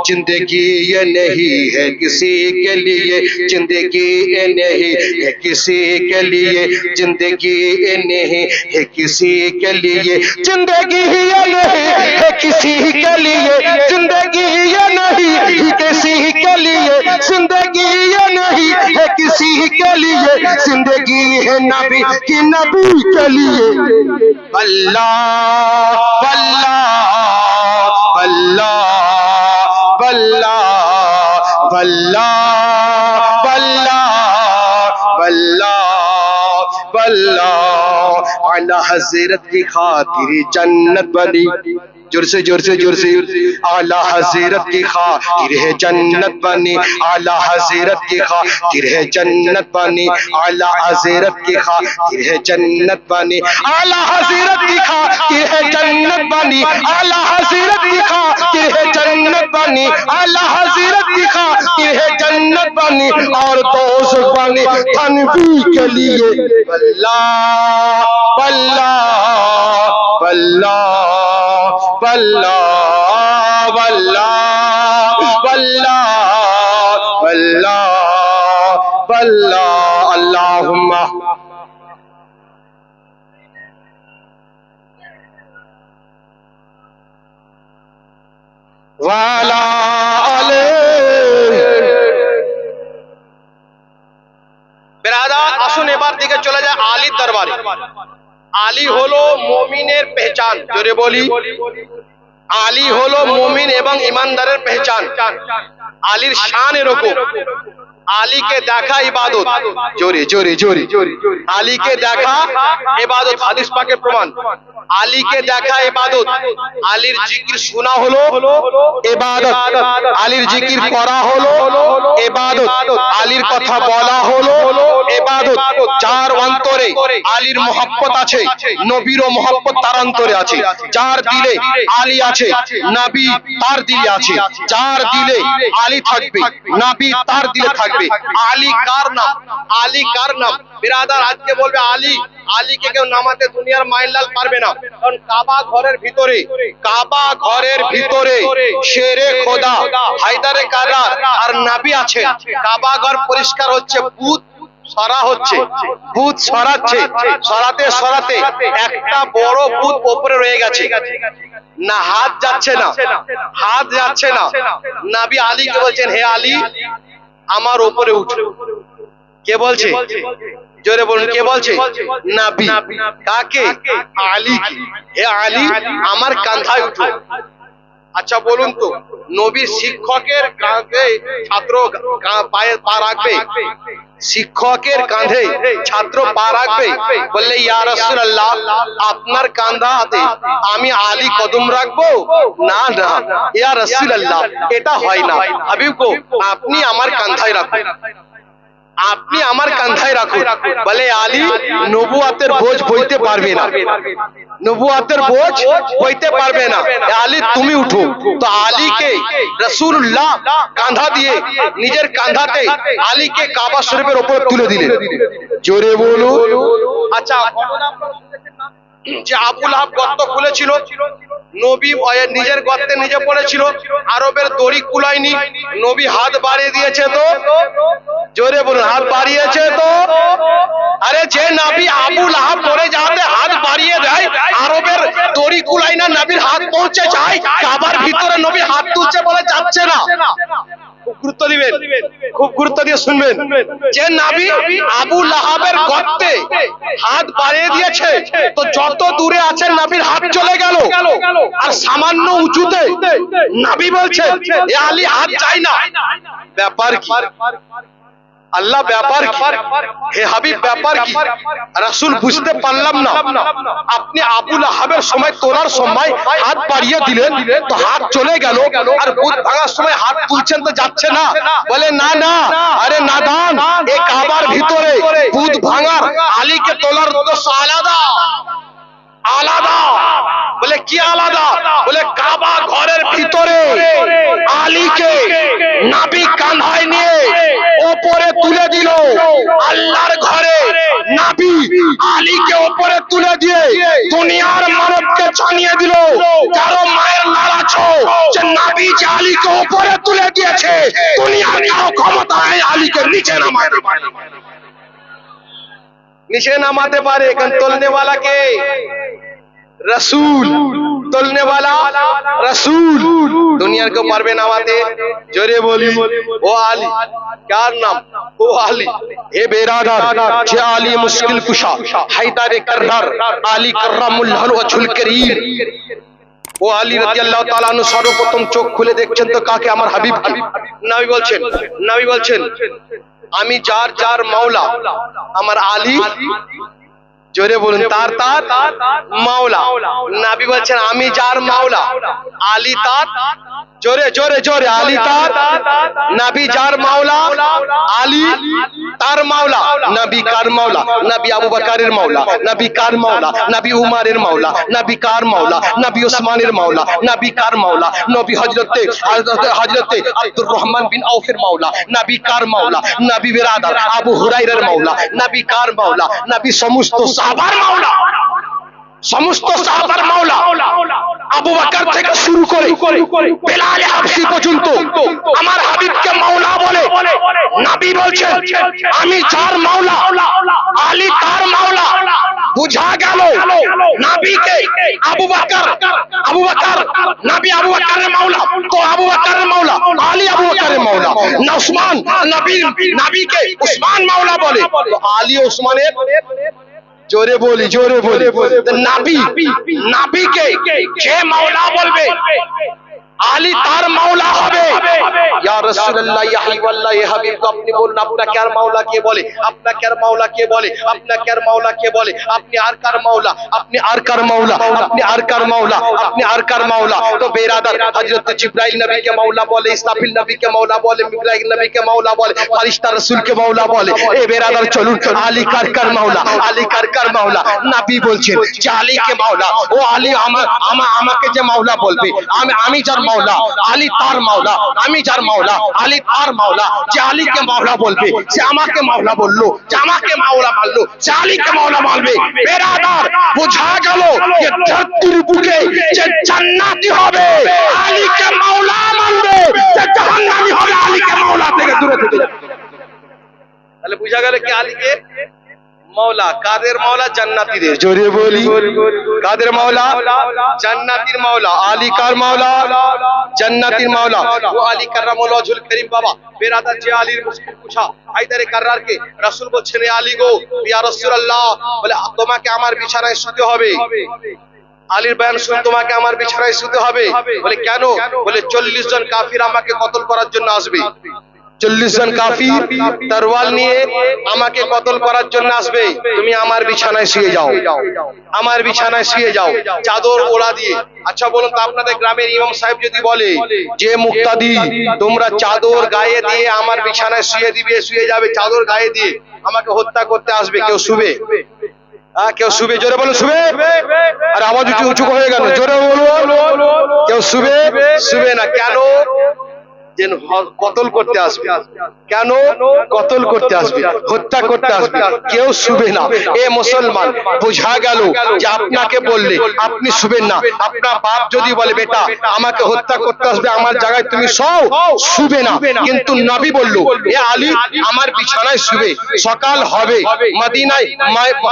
[SPEAKER 1] जिंदगी ये नहीं है किसी के लिए, जिंदगी ये नहीं है किसी के लिए, जिंदगी ये नहीं है किसी के लिए, जिंदगी ये नहीं है किसी के लिए, जिंदगी ये नहीं है किसी के लिए, जिंदगी ये नहीं है किसी के लिए, जिंदगी है नबी की नबी के लिए। अल्लाह अल्लाह अल्लाह बल्ला बल्ला बल्ला बल्ला बल्ला। आला हज़रत की खातिर जन्नत बनी, जोर से जोर से जोर से। आला हज़रत की खातिर है जन्नत बनी, आला हज़रत की खातिर है जन्नत बनी, आला हज़रत की खातिर है जन्नत बनी, आला हज़रत की खातिर है जन्नत बनी, आला हज़रत की खातिर है जन्नत बनी, आला हज़रत की खातिर है जन्नत बनी, और दोस्त बनी तनवी के लिए। अल्लाह अल्लाह अल्लाह बल्ला बल्ला बल्ला बल्ला बल्ला। अल्लाहुम्मा वाला आले। बिरादर, আসুন এবার দিকে চলে যায় আলীর দরবারে। আলী হলো মুমিনের পেহচান, জোরে বলি। আলী হলো মুমিন এবং ইমানদারের পেহচান। আলীর শান এরকম, আলীকে দেখা ইবাদত, জোরে জোরে জোরে। আলীকে দেখা ইবাদত, হাদিস পাকের প্রমাণ। আলীকে দেখা ইবাদত, আলীর জিকির শোনা হলো ইবাদত, আলীর জিকির করা হলো ইবাদত, আলীর কথা বলা হলো ইবাদত। যার অন্তরে আলীর মহব্বত আছে, নবীরও মহব্বত তার অন্তরে আছে। যার দিলে আলী আছে, নবী তার দিলে আছে। যার দিলে আলী থাকবে, নবী তার দিলে থাকবে। আলী কার নাম? আলী কার নাম? বিরাদার, আজকে বলবে আলী, আলীকে কেউ নামাতে দুনিয়ার মাইলাল পারবে না। কারণ কাবা ঘরের ভিতরে, কাবা ঘরের ভিতরে শেরে খোদা হায়দারে কারার আর নবী আছে। কাবা ঘর পরিষ্কার হচ্ছে, ভূত সরা হচ্ছে, ভূত সরাচ্ছে। সরাতে সরাতে একটা বড় ভূত উপরে রয়ে গেছে, না হাত যাচ্ছে না, হাত যাচ্ছে না। নবী আলীকে বলছেন, হে আলী আমার উপরে উঠো। কে বলছে? জোরে বলুন, কে বলছে? নবী। কাকে? আলী। হে আলী আমার কাঁধায় উঠো। আচ্ছা বলুন তো, নবীর শিক্ষকের কাঁধে ছাত্র পায়ে পা রাখবে? শিক্ষকের কাঁধে ছাত্র পা রাখবে? বললে ইয়া রাসূলুল্লাহ, আপনার কাঁধাতে আমি আলী কদম রাখবো? না না ইয়া রাসূলুল্লাহ, এটা হয় না। হাবিব গো, আপনি আমার কাঁধায় রাখুন, আপনি আমার কাঁধায় রাখুন। বলে আলী নবুয়াতের বোঝ বইতে পারবে না, নবুয়াতের বোঝ বইতে পারবে না, আলী তুমি উঠো। তো আলীকে রাসূলুল্লাহ কাঁধা দিয়ে নিজের কাঁধাতে আলীকে কাবা শরীফের উপর তুলে দিলেন। জোরে বলো। আচ্ছা, যে আবু লাহাব গর্ত খুলেছিল, নবী নিজের গর্তে নিজে পড়েছিল, আরবের দড়ি কুলায়নি, নবী হাত বাড়িয়ে দিয়েছে তো? জোরে বলুন, হাত বাড়িয়েছে তো? আরে যে নবী আবু লাহাব পড়ে যাতে হাত বাড়িয়ে দেয়, আরবের দড়ি কুলায় না, নবীর হাত পৌঁছে যায় কাবার ভিতরে, নবী হাত তুলছে বলে যাচ্ছে না। খুব গুরুত্ব দিবেন, খুব গুরুত্ব দিয়ে শুনবেন। যে নবী আবু লাহাবের গর্তে হাত বাড়িয়ে দিয়েছে, তো যত দূরে আছে নবীর হাত চলে গেল, আর সামান্য উঁচুতে নবী বলছে এ আলী হাত যায় না। ব্যাপার কি আল্লাহ, ব্যাপার কি হে হাবিব, ব্যাপার কি? রাসূল বুঝতে পারলাম না। আপনি আবু লাহাবের সময় তোলার সময় হাত বাড়িয়ে দিলেন, তো হাত চলে গেল, আর বুত ভাঙার সময় হাত তুলছেন তো যাচ্ছে না। বলে না না, আরে নাদান, এই কাবার ভিতরে বুত ভাঙার আলীকে তোলার উদ্দেশ্য আলাদা, আলাদা। বলে কি আলাদা? বলে কাবা ঘরের ভিতরে আলীকে নবী কাঁধায় নিয়ে ওপরে তুলে দিল, আল্লাহর ঘরে নবী আলীকে ওপরে তুলে দিয়ে দুনিয়ার মানবকে জানিয়ে দিল, কারো মায়ের লালাচ যে নবী যে আলীকে ওপরে তুলে দিয়েছে, দুনিয়ার কারো ক্ষমতা নেই আলীকে নিচে নামাতে পারে, নিচে নামাতে পারে। কারণ তোলনে वाला কে? रसूल, तोलने वाला रसूल, दुनिया को पारबे नामाते। जोरे बोली ओ आली, क्या नाम? ओ आली। हे बेरादार, जे आली मुश्किल कुशा, हैदर कर्रार, आली कर्रामुल्लाह वजहुल करीम। ও আলী রাদিয়াল্লাহু তাআলা আনহু সর্বপ্রথম চোখ খুলে দেখছেন তো কাকে? আমার হাবিব। নবী বলছেন, নবী বলছেন আমি যার যার মাওলা আমার আলী। জোরে বলুন, তার তার মাওলা। নবী বলছেন আমি যার মাওলা আলী তার, জোরে জোরে জোরে, আলী তার, নবী যার মাওলা আলী তার মাওলা। নবী কার মাওলা? নবী আবু বকরের মাওলা। নবী কার মাওলা? নবী উমরের মাওলা। নবী কার মাওলা? নবী ওসমানের মাওলা। নবী কার মাওলা? নবী হযরতে আব্দুর রহমান বিন আউফের মাওলা। নবী কার মাওলা? নবী বিরাদার আবু হুরায়রার মাওলা। নবী কার মাওলা? নবী সমস্ত সাহাবার মাওলা, সমস্ত সাহাবার মাওলা। আবু বকর থেকে শুরু করে বেলাল হাবশি পর্যন্ত আমার হাবিবকে মাওলা বলে। নবী বলছেন আমি যার মাওলা আলী তার মাওলা। বুঝা গেল নবীকে আবু বকর, আবু বকর নবী আবু বকরের মাওলা, তো আবু বকরের মাওলা আলী আবু বকরের মাওলা। না উসমান, নবীকে উসমান মাওলা বলে, তো আলী ওসমানের। জোরে বলি, জোরে বলি, নবী নবীকে যে মাওলা বলবে আলী তার মাওলা হবে। ইয়া রাসূলুল্লাহ, ইয়া হাবিবাল্লাহ, ইয়া হাবিব, আপনি বলুন আপনাকে আর মাওলা কে বলে? আপনাকে আর মাওলা কে বলে? আপনাকে আর মাওলা কে বলে? আপনি আর কার মাওলা? আপনি আর কার মাওলা? আপনি আর কার মাওলা? আপনি আর কার মাওলা? তো বেরাদার হযরত জিবরাইল নবীকে মাওলা বলে, ইসরাফিল নবীকে মাওলা বলে, মিকাইল নবীকে মাওলা বলে, ফারিস্তা রাসূলকে মাওলা বলে। এ বেরাদার চলুন, আলী কার কার মাওলা? আলী কার কার মাওলা? নবী বলছেন যে আলীকে মাওলা, ও আলী আমাকে যে মাওলা বলবে, আমি যার মাওলা আলী তার মাওলা, আমি যার মাওলা আলী তার মাওলা। যে আলীকে মাওলা বলবে সে আমাকে মাওলা বললো, যে আমাকে মাওলা মানলো সে আলীকে মাওলা মানবে। বেরাদার বোঝা গেল যে ধরতির বুকে যে জান্নাতি হবে আলীকে মাওলা মানবে, যে জাহান্নামী হবে আলীকে মাওলা থেকে দূরে থেকে যাবে। তাহলে বুঝা গেল কি আলীকে মাওলা। কাদের মাওলা? জান্নাতীদের। জোরে বলি, কাদের মাওলা? জান্নাতীর মাওলা। আলী কার মাওলা? জান্নাতীর মাওলা। ও আলী কাররামুল্লাহ ওয়াজহুল কারীম। বাবা বেরাদার যে আলীর মুশকিল কুশা হায়দারে কাররারকে রাসূল বলছেন এ আলী গো, ইয়া রাসূলুল্লাহ, বলে তোমাকে আমার বিছানায় শুতে হবে। আলীর বয়ান শুনে তোমাকে আমার বিছানায় শুতে হবে। বলে কেন? বলে 40 জন কাফির আমাকে কতল করার জন্য আসবে। 40 জন কাফির তরোয়াল নিয়ে আমাকে কতল করার জন্য আসবে। তুমি আমার বিছানায় শুয়ে যাও, আমার বিছানায় শুয়ে যাও চাদর ওড়া দিয়ে। আচ্ছা বলুন তো, আপনাদের গ্রামের ইমাম সাহেব যদি বলে যে মুক্তাদি তোমরা চাদর গায়ে দিয়ে আমার বিছানায় শুয়ে দিবে, শুয়ে যাবে চাদর গায়ে দিয়ে, আমাকে হত্যা করতে আসবে, কেউ শুবে? কেউ শুবে? জোরে বলো শুবে। আর আওয়াজ উঁচু হয়ে গেল, জোরে বলো। কেউ শুবে? শুবে না। কেন? যেন কতল করতে আসবে। কেন? কতল করতে আসবে, হত্যা করতে আসবে, কেউ শুবে না। এ মুসলমান, বোঝা গেল যে আপনাকে বললে আপনি শুবেন না। আপনার বাপ যদি বলে বেটা আমাকে হত্যা করতে আসবে, আমার জায়গায় তুমি শোও, শুবে না। কিন্তু নবী বলল এ আলী আমার বিছানায় শুবে, সকাল হবে মদিনায়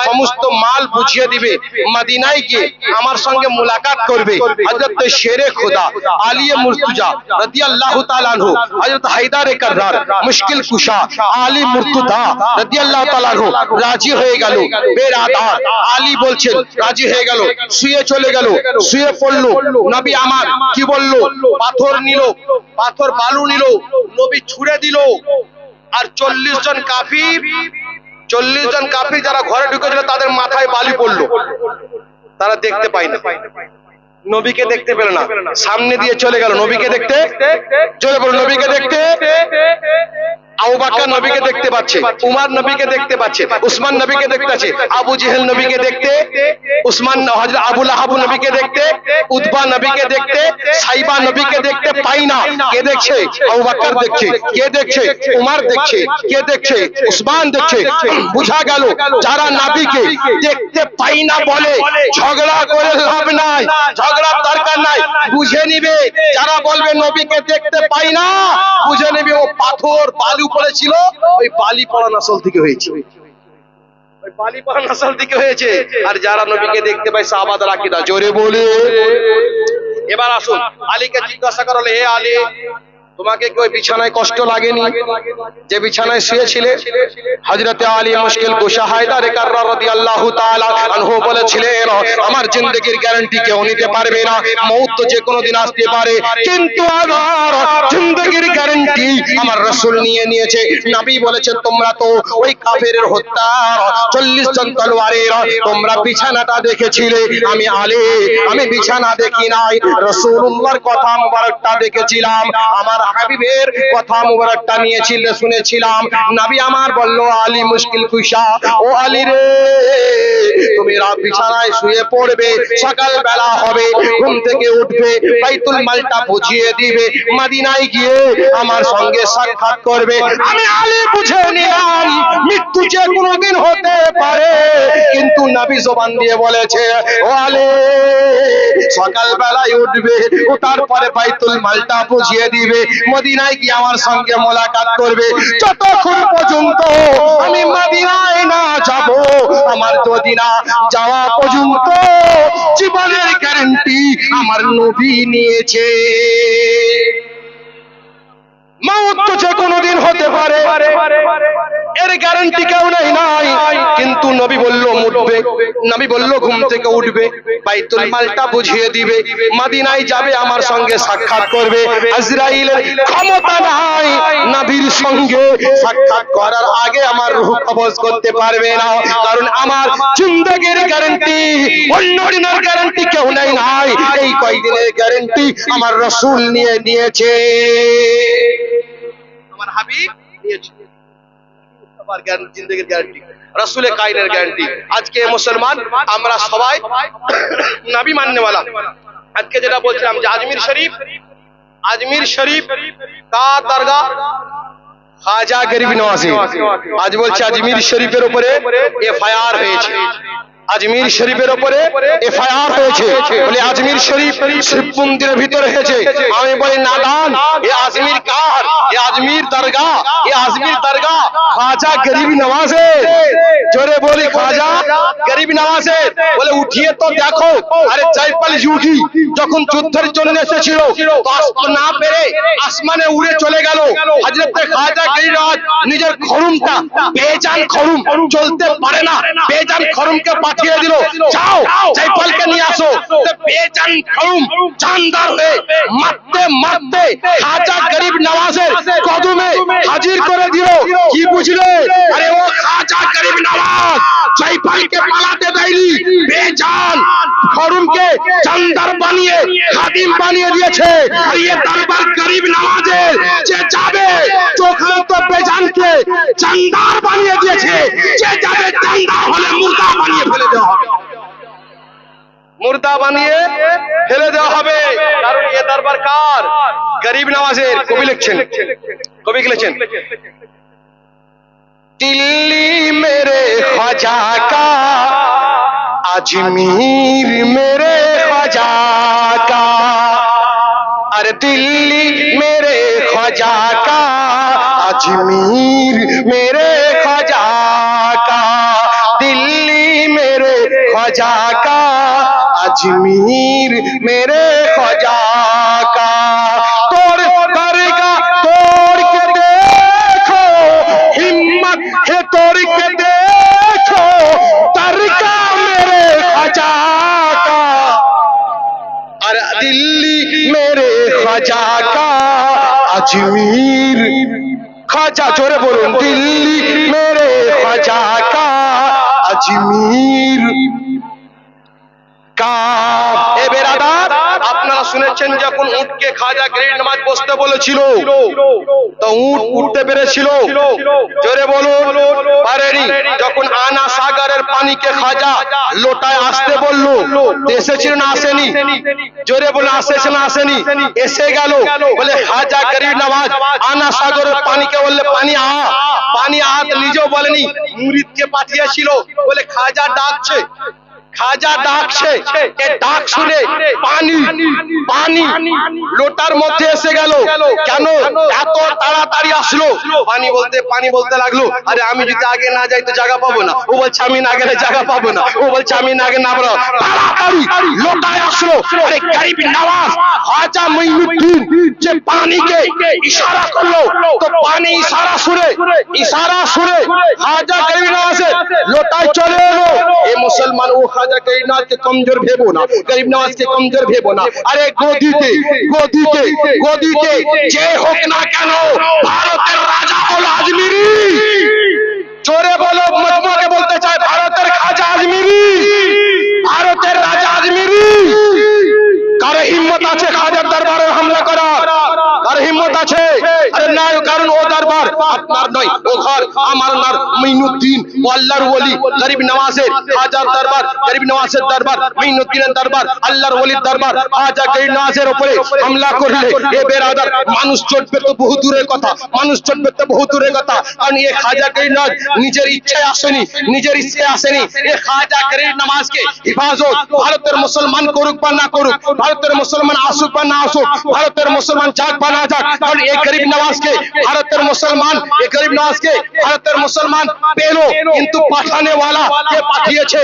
[SPEAKER 1] সমস্ত মাল বুঝিয়ে দিবে, মদিনায় গিয়ে আমার সঙ্গে মুলাকাত করবে। হযরত শেরে খোদা আলী মুর্তজা রাদিয়াল্লাহু তাআলা আনহু, হযরত হায়দারে কাররার মুশকিল কুশা আলী মুর্তজা রাদিয়াল্লাহু তাআলা আনহু রাজি হয়ে গেল। বেরাদার আলী বলছেন রাজি হয়ে গেল, শুয়ে চলে গেল, শুয়ে পড়লো। নবী আমার কি বলল? পাথর নিল, পাথর বালু নিল, নবী ছুঁড়ে দিল। আর 40 জন কাফির, 40 জন কাফির যারা ঘরে ঢুকেছিল তাদের মাথায় বালি পড়লো। তারা দেখতে পায় না, নবীকে দেখতে পেল না, সামনে দিয়ে চলে গেল নবীকে দেখতে। চলে পড়ল নবীকে দেখতে। আবু বকর নবীকে দেখতে পাচ্ছে, উমর নবীকে দেখতে পাচ্ছে, উসমান নবীকে দেখতে পাচ্ছে, আবু জেহেল নবীকে দেখতে, উসমান হযরত আবু লাহাব নবীকে দেখতে, উতবা নবীকে দেখতে, সাইবা নবীকে দেখতে পাই না। কে দেখছে? আবু বকর দেখছে। কে দেখছে? উমর দেখছে। কে দেখছে? উসমান দেখছে। বুঝা গেল যারা নবীকে দেখতে পাই না বলে ঝগড়া করে লাভ নাই, ঝগড়ার দরকার নাই। বুঝে নিবে যারা বলবে নবীকে দেখতে পাই না, বুঝে নিবে ও পাথর বালু পড়েছিল, ওই বালি পড়া নসল থেকে হয়েছে, ওই বালি পড়া নসল থেকে হয়েছে। আর যারা নবীকে দেখতে পায় সাহাবাদের আকীদা, জোরে বলে। এবার আসুন, আলীকে জিজ্ঞাসা করা হলো, হে আলী তোমাকে কি ওই বিছানায় কষ্ট লাগেনি যে বিছানায় শুয়েছিলে? হযরত আলী মুশকিল কুশা হায়দারে কাররার রাদিয়াল্লাহু তাআলা আনহু বলেছিলেন আমার জিন্দেগীর গ্যারান্টি কেউ নিতে পারবে না, মওত তো যে কোনো দিন আসতে পারে, কিন্তু আমার জিন্দেগীর গ্যারান্টি আমার রাসূল নিয়ে নিয়েছে। নবী বলেছেন তোমরা তো ওই কাফেরের হত্যার 40 জন তলোয়ারের তোমরা বিছানাটা দেখেছিলে, আমি আলী আমি বিছানা দেখি নাই, রাসূলুল্লাহর কথা মুবারকটা দেখেছিলাম, আমার হাবিবের কথা মুবারকটা নিয়েছিল, শুনেছিলাম। নবী আমার বলল আলী মুশকিল কুশা, ও আলী রে তুমি রাত বিছানায় শুয়ে পড়বে, সকাল বেলা হবে ঘুম থেকে উঠবে, বাইতুল মালটা বুঝিয়ে দিবে, মদিনায় গিয়ে আমার সঙ্গে সাক্ষাৎ করবে। আমি আলী বুঝে নিলাম মৃত্যু যে কোনো দিন হতে পারে, কিন্তু নবী জবান দিয়ে বলেছে ও আলী সকাল বেলায় উঠবে, ও তারপরে বাইতুল মালটা বুঝিয়ে দিবে, মদিনায় গিয়ে আমার সঙ্গে মোলাকাত করবে। যতক্ষণ পর্যন্ত আমি মদিনায় না যাব, আমার মদিনা যাওয়া পর্যন্ত জীবনের গ্যারান্টি আমার নবী নিয়েছে। মওত তো যে কোনো দিন হতে পারে, এর গ্যারান্টি কেউ নাই। কিন্তু নবী বলল উঠবে, নবী বলল ঘুম থেকে উঠবে, বাইতুল মালটা বুঝিয়ে দিবে, মদিনায় যাবে, আমার সঙ্গে সাক্ষাৎ করবে। আজরাইলের ক্ষমতা নাই নবীর সঙ্গে সাক্ষাৎ করার আগে আমার রূহ কবজ করতে পারবে না, কারণ আমার জিন্দেগীর গ্যারান্টি অন্য দিনের গ্যারান্টি কেউ নাই। এই কয়দিনের গ্যারান্টি আমার রাসূল নিয়ে নিয়েছে, আমার হাবিব নিয়েছে। আমার জিন্দেগীর গ্যারান্টি, রাসূলের কায়নের গ্যারান্টি। আজকে মুসলমান আমরা সবাই নবী মাননেওয়ালা। আজকে যেটা বলছিলাম যে আজমির শরীফ কার দরগা? খাজা গরিব নওয়াজি। আজ বলছে আজমির শরীফের উপরে এফআইআর হয়েছে, আজমির শরীফের উপরে এফআইআর হয়েছে। বলে আজমির শরীফ শিব মন্দিরের ভিতরে হয়েছে। আমি বলি নাদান, এ আজমির কার? এ আজমির দরগা, এ আজমির দরগা জায়গা খাজা গরিব নওয়াজের। জোরে বলি খাজা গরিব নওয়াজের। বলে উঠিয়ে তো দেখো। আরে জয়পাল ইউহি যখন যুদ্ধের জন্য এসেছিল তো না পেরে আসমানে উড়ে চলে গেল। হযরত খাজা গরিব নওয়াজ নিজের খরুমটা বেজান খরুম চলতে পারে না, বেজান খরুমকে পাঠিয়ে দিল, যাও জয়পালকে নিয়ে আসো। বেজান খরুম জানদার হয়ে মারতে মারতে খাজা গরিব নওয়াজের কদমে হাজির করে দিল। কি বুঝলে? আরে ও খাজা গরিব নওয়াজ জয়পালকে পালাতে দেয়নি, বেজান খরুমকে জানদার বানিয়ে খাদিম বানিয়ে দিয়েছে। আর ये দরবার গরিব নওয়াজের, যে যাবে চোখে তো বেজানকে জানদার বানিয়ে দিয়েছে, যে যাবে জানদার হলে মুর্দা বানিয়ে ফেলে দেওয়া হবে, মুর্দা বানিয়ে ফেলে দেওয়া হবে। কারণ এ দরবার কার? গরিব নওয়াজের। কবি লিখছেন, কবি লিখছেন, दिल्ली मेरे ख्वाजा का, अजमीर मेरे ख्वाजा का, अरे दिल्ली मेरे ख्वाजा का, अजमीर मेरे ख्वाजा का, दिल्ली मेरे ख्वाजा का, अजमीर मेरे ख्वाजा का। तोड़ करेगा तोड़ के देखो, हिम्मत है तोड़ के देखो, तरका मेरे ख्वाजा का, अरे दिल्ली मेरे ख्वाजा का, अजमीर ख्वाजा। जोरे बोलूं, दिल्ली मेरे ख्वाजा का, अजमीर का। এ বেরাদার, আপনারা শুনেছেন যখন উটকে খাজা গরিব নওয়াজ বসতে বলেছিল তো উট উঠতে পেরেছিল? জোরে বলুন, পারেনি। যখন আনা সাগরের পানিকে খাজা লোটায় আসতে বলল, এসেছিল না আসেনি? জোরে বলুন, আসেছে না আসেনি? এসে গেল। বলে খাজা গরিব নওয়াজ আনা সাগরের পানিকে বললে পানি আ, পানি আ। নিজেও বলেনি, মুরিদকে পাঠিয়েছিল। বলে খাজা ডাকছে, খাজা ডাকছে। এ ডাক শুনে পানি পানি লোটার মধ্যে এসে গেল। কেন এত তাড়াতাড়ি আসলো? পানি বলতে লাগলো, আরে আমি যদি আগে না যাই তো জায়গা পাবো না। ও বলছে আমি না গেলে জায়গা পাবো না। ও বলছে আমি না গেলে না পাবো। তাড়াতাড়ি লোটায় আসলো। আরে গরিব নওয়াজ খাজা মঈনুদ্দিন যে পানিকে ইশারা করলো, তো পানি ইশারা শুনে খাজা গরিব নওয়াজের লোটায় চলে এলো। এ মুসলমান, ও খাজা গরিব নওয়াজকে কমজোর ভেবো না, গরিব নওয়াজকে কমজোর ভেবো না। আরে গদিতে যে হোক না কেন ভারতের রাজা হলো আজমিরি। জোরে বলো, মজমুকে বলতে চাই, ভারতের খাজা আজমিরি, ভারতের রাজা আজমিরি। কার হিম্মত আছে খাজার দরবারে হামলা করার? কার হিম্মত আছে? আরে না, কারণ ও দরবার আপনার নয়, ও ঘর আমার নাম মঈনুদ্দিন, ও আল্লাহর ওলি গরিব নওয়াজের। খাজার দরবার, গরিব নওয়াজের দরবার, মঈনুদ্দিনের দরবার, আল্লাহর ওলির দরবার। খাজা গরিব নওয়াজের উপরে হামলা করলে এ বেরাদার মানুষ চটবে তো বহু দূরের কথা, মানুষ চটবে তো বহু দূরের কথা। কারণ এ খাজা গরিব নওয়াজ নিজের ইচ্ছায় আসেনি, নিজের ইচ্ছায় আসেনি। এ খাজা গরিব নওয়াজকে হিফাজত ভারতের মুসলমান করুক বা না করুক, ভারতের মুসলমান আসুক বা না আসুক, ভারতের মুসলমান যাক বা না যাক, কারণ এই গরিব নওয়াজকে ভারতের মুসলমান, এই গরিব নওয়াজকে ভারতের মুসলমান পেল। কিন্তু পাঠানে ওয়ালা কে পাঠিয়েছে?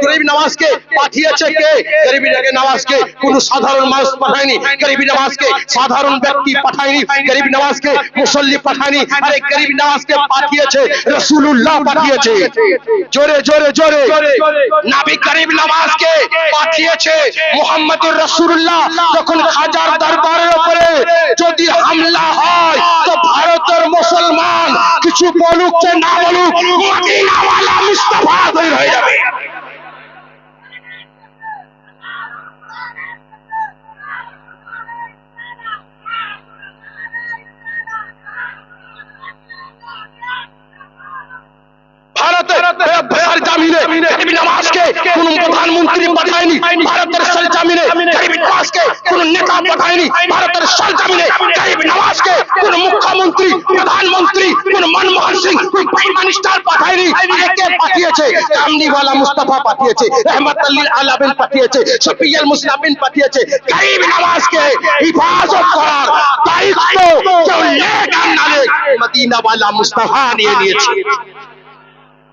[SPEAKER 1] গরিব নওয়াজকে পাঠিয়েছে কে? গরিব নওয়াজকে কোন সাধারণ মানুষ পাঠায়নি, গরিব নওয়াজকে সাধারণ ব্যক্তি পাঠায়নি, গরিব নওয়াজকে মুসল্লি পাঠায়নি। আরে গরিব নওয়াজকে পাঠিয়েছে রাসূলুল্লাহ পাঠিয়েছে। জোরে জোরে জোরে, নবী গরিব নওয়াজকে পাঠিয়েছে মুহাম্মদুর রাসূলুল্লাহ। যখন খাজার দরবারের উপরে যদি হামলা হয় তো ভারতের মুসলমান কিছু বলুক যে না বলুক, মদিনাওয়ালা মুস্তাফা তৈরি হয়ে যাবে। ভারতের জামিনে গরিব নওয়াজকে কোন প্রধানমন্ত্রী পাঠায়নি, ভারতের জামিনে গরিব নওয়াজকে কোন নেতা পাঠায়নি, ভারতের জামিনে গরিব নওয়াজকে কোন মুখ্যমন্ত্রী, প্রধানমন্ত্রী, কোন মনমোহন সিং, কোন প্রাইম মিনিস্টার পাঠায়নি। একে পাঠিয়েছে, কামলিওয়ালা মুস্তাফা পাঠিয়েছে, রহমাতুল্লিল আলামিন পাঠিয়েছে, শফিউল মুসলিমিন পাঠিয়েছে। গরিব নওয়াজকে হিফাজত করার দায়িত্ব কেউ নেক আর না নেক, মদিনাওয়ালা মুস্তাফা নিয়ে নিয়েছে।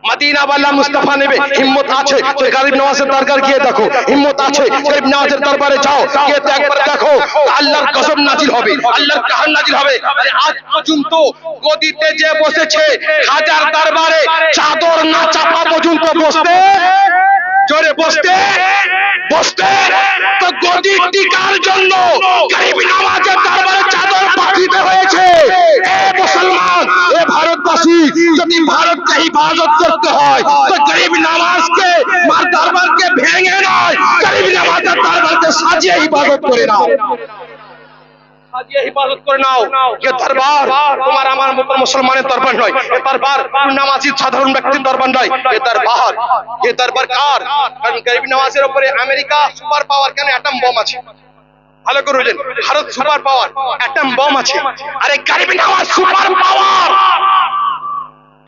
[SPEAKER 1] মদিনাওয়ালা মুস্তাফা নেবে, হিম্মত আছে তো গরিব নওয়াজের দরবার গিয়ে দেখো, হিম্মত আছে গরিব নওয়াজের দরবারে যাও, গিয়ে একবার দেখো আল্লাহর গজব নাজিল হবে, আল্লাহর কাহার নাজিল হবে। আরে আজ পর্যন্ত গদিতে যে বসেছে হাজার দরবারে চাদর না চাপা পর্যন্ত বসতে, জোরে বসতে বসতে তো গদি টিকার জন্য গরিব নওয়াজের দরবারে চাদর পাঠিয়ে হয়েছে। এ মুসলমান, এ ভারতবাসী, যদি ভারতকে হিফাজত করতে হয় তো গরিব নওয়াজকে মার দরবারকে ভেঙে নয়, গরিব নওয়াজের দরবারকে সাজিয়ে হিফাজত করে নাও, সাজিয়ে হিফাজত করে নাও। এ দরবার তোমার আমার মতো মুসলমানের দরবার নয়, এ দরবার নামাজি সাধারণ ব্যক্তির দরবার নয়, এ দরবার কার? কারণ গরিব নওয়াজের উপরে আমেরিকা সুপার পাওয়ার, কেন অ্যাটম বম আছে, ভালো করে বুঝলেন, Bharat super power, atom bomb আছে। আরে গরিব নওয়াজ সুপার পাওয়ার,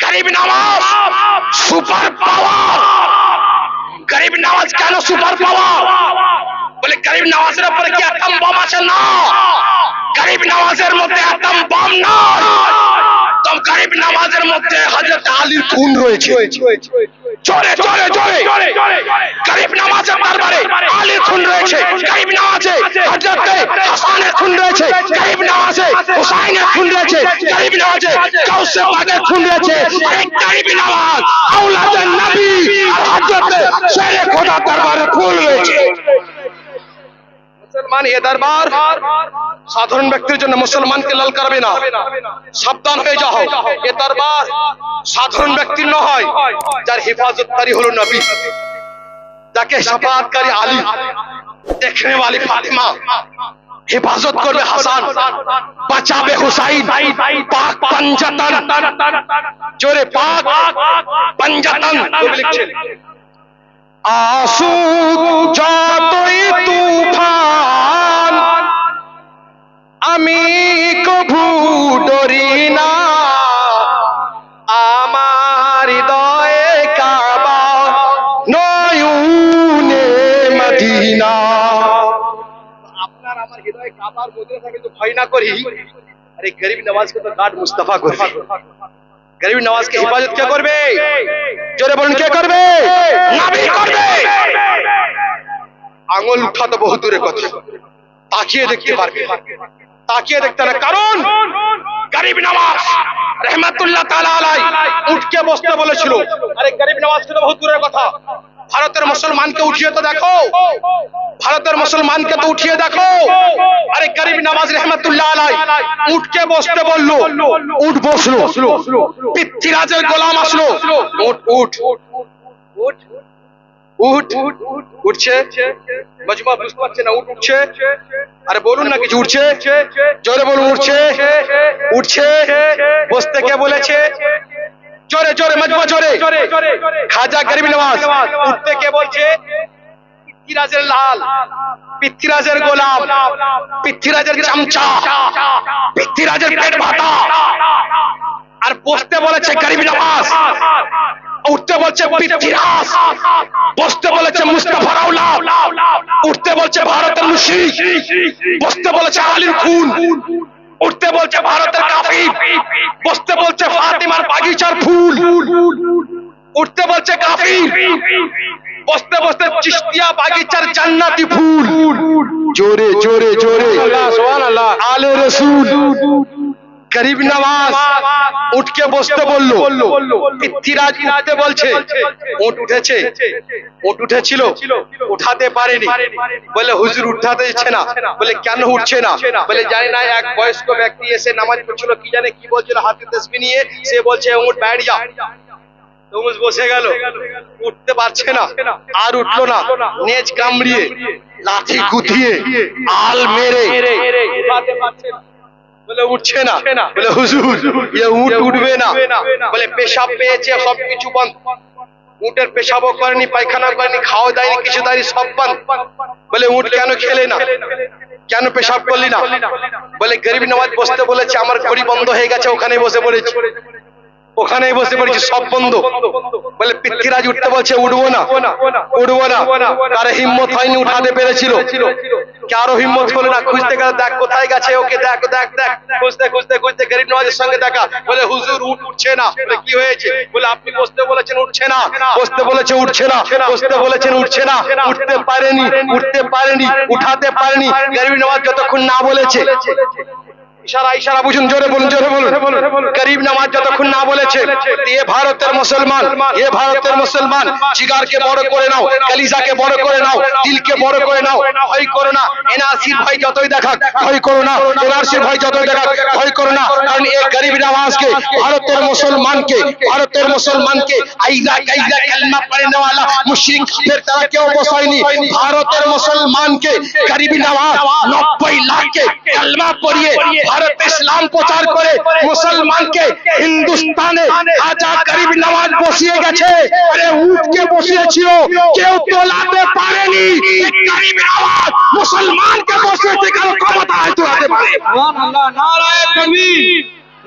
[SPEAKER 1] গরিব নওয়াজ সুপার পাওয়ার। গরিব নওয়াজ কেন সুপার পাওয়ার? বলে গরিব নওয়াজের উপরে কি অ্যাটম বম আছে? না, গরিব নওয়াজের মধ্যে অ্যাটম বম নয়, তো গরিব নওয়াজের মধ্যে হযরত আলীর খুন রয়েছে। জোরে জোরে জোরে গরিব নওয়াজের দরবারে আলীর খুন রয়েছে, গরিব নওয়াজে হযরত হাসানের খুন রয়েছে, গরিব নওয়াজে হুসাইনের খুন রয়েছে, গরিব নওয়াজে গাউসে পাকের খুন রয়েছে। আরে গরিব নওয়াজ আওলাদে নবী আর হযরত শেরে খোদা দরবারে খুন রয়েছে। মুসলমান, এ দরবার সাধারণ ব্যক্তির জন্য মুসলমানকে ললকারবে না, সাবধান হয়ে যাও। এ দরবার সাধারণ ব্যক্তির নয়, যার হিফাজতকারী হলো নবী, যাকে শাফাআতকারী আলী, দেখনে वाली ফাতিমা, হিফাজত করবে হাসান, বাঁচাবে হুসাইন, পাক পাঞ্জাতন, জোরে পাক পাঞ্জাতন কবি লিখছেন। আসুক যতই তুফান আমি কভু ডরি না, আমার হৃদয়ে কাবা নয়নে মদিনা। আপনার আমার হৃদয়ে কাবার মধ্যে থাকে তো ভয় না করি। আরে গরিব নওয়াজকে তো গার্ড মুস্তাফা করবে, গরিব নওয়াজকে হিফাজত কে করবে? জোরে বলুন, কে করবে? নবী করবে। আঙুল উঠা তো বহু দূরের কথা, তাকিয়ে দেখতে পারবে, তাকিয়ে দেখতে না। কারণ গরিব নওয়াজ রহমাতুল্লাহ তাআলা আলাইহি উঠকে বসতে বলেছিল। আরে গরিব নওয়াজকে তো বহু দূরের কথা, ভারতের মুসলমানকে উঠিয়ে তো দেখো, ভারতের মুসলমানকে তো উঠিয়ে দেখো। আরে গরিব নওয়াজ রহমাতুল্লাহ আলাইহি উঠকে বসতে বললো, উঠ বসলো, পৃথ্বীরাজের গোলাম আসলো, উঠ উঠ উঠ উঠ উঠছে, মজমা বুঝতে পারছে না, উঠ উঠছে। আরে বলুন না কিছু, উঠছে, জোরে বলুন, উঠছে উঠছে। বসতে কে বলেছে? জোরে জোরে মজমা জোরে। খাজা গরিব নওয়াজ উঠতে কে বলছে? পৃথ্বীরাজের লাল, পৃথ্বীরাজের গোলাম, পৃথ্বীরাজের চামচা, পৃথ্বীরাজের পেট ভাতা। আর বসতে বলেছে গরিব নওয়াজ, উঠতে বলছে পৃথ্বীরাজ, বসতে বলেছে মুস্তাফার আওলাদ, উঠতে বলছে ভারতের মুশরিক, বসতে বলেছে আলীর খুন, উঠতে বলছে ভারতের কাফির, বসতে বলছে ফাতিমার বাগিচার ফুল, উঠতে বলছে কাফির, বসতে বসতে চিশতিয়া বাগিচার জান্নাতি ফুল। জোরে জোরে জোরে সুবহানাল্লাহ, আলে রাসূল। গরিব নওয়াজ উঠকে বসতে বললো, পৃথ্বীরাজ উঠতে বলছে, ওট উঠেছে, ওট উঠেছিল, উঠাতে পারেনি। বলে হুজুর উঠাতে দিচ্ছে না। বলে কেন উঠছে না? বলে জানি না, এক বয়স্ক ব্যক্তি এসে নামাজ পড়ছিল, কি জানে কি বলছিল, হাতে তাসবিহ নিয়ে, সে বলছে উঠ बैठ जा। তমুজ বসে গেল, উঠতে পারছে না, আর উঠলো না, নেজ কামড়িয়ে লাঠি গুঁথিয়ে আল মেরে উঠাতে পারছে না। বলে উঠছে না। বলে হুজুর ये উট উঠবে না। বলে পেশাব পেয়েছে, সবকিছু বন্ধ, উটের পেশাবও করেনি, পায়খানা করেনি, খাওয়া দেয়নি, কিছু দেয়নি, সব বন্ধ। বলে উট কেন খেলে না, কেন পেশাব করলি না? বলে গরিব নওয়াজ বসতে বলেছে, আমার ঘড়ি বন্ধ হয়ে গেছে, ওখানে বসে পড়েছি। ওখানেই বসে পড়েছি, সব বন্ধ। বলে পৃথ্বীরাজ উঠতে বলছে, উঠবো না। কারে হিম্মত হয়নি, উঠাতে পেরেছিল, কারো হিম্মত হলো না। খুঁজতে গেলে, দেখ কোথায় গেছে, ওকে দেখ দেখ দেখ, খুঁজতে খুঁজতে খুঁজতে গরিব নওয়াজের সঙ্গে দেখা। বলে হুজুর উঠছে না। বলে কি হয়েছে? বলে আপনি বসতে বলেছেন উঠছে না, বসতে বলেছে উঠছে না, বসতে বলেছেন উঠছে না, উঠতে পারেনি, উঠাতে পারেনি। গরিব নওয়াজ যতক্ষণ না বলেছে, ইশারা ইশারা বুঝুন, জোরে বলুন, জোরে বলুন। গরিব নওয়াজ যতক্ষণ না বলেছে, এ ভারতের মুসলমান, এ ভারতের মুসলমান, জিগারকে বড় করে নাও, কলিজাকে বড় করে নাও, দিলকে বড় করে নাও, ভয় করো না। এনআরসির ভয় যতই দেখাক ভয় করো না, এনআরসির ভয় যতই দেখাক ভয় করো না। কারণ এই গরিব নওয়াজকে, ভারতের মুসলমানকে আইজা কাইজা কালমা পড়নে वाला মুশরিক কাফের তারা কেউ বসায়নি। ভারতের মুসলমানকে গরিব নওয়াজ 90 লাখকে কালমা পড়িয়ে ভারতে ইসলাম প্রচার করে মুসলমানকে হিন্দুস্তানে আজা গরিব নওয়াজ বসিয়ে গেছে। আরে উঠকে বসিয়েছিল, কেউ তোলাতে পারেনি। গরিব নওয়াজ মুসলমানকে বসিয়েছে, কারো ক্ষমতা হয় তোলাতে পারে।
[SPEAKER 2] সুবহান আল্লাহ। নারায়ে তাকবীর,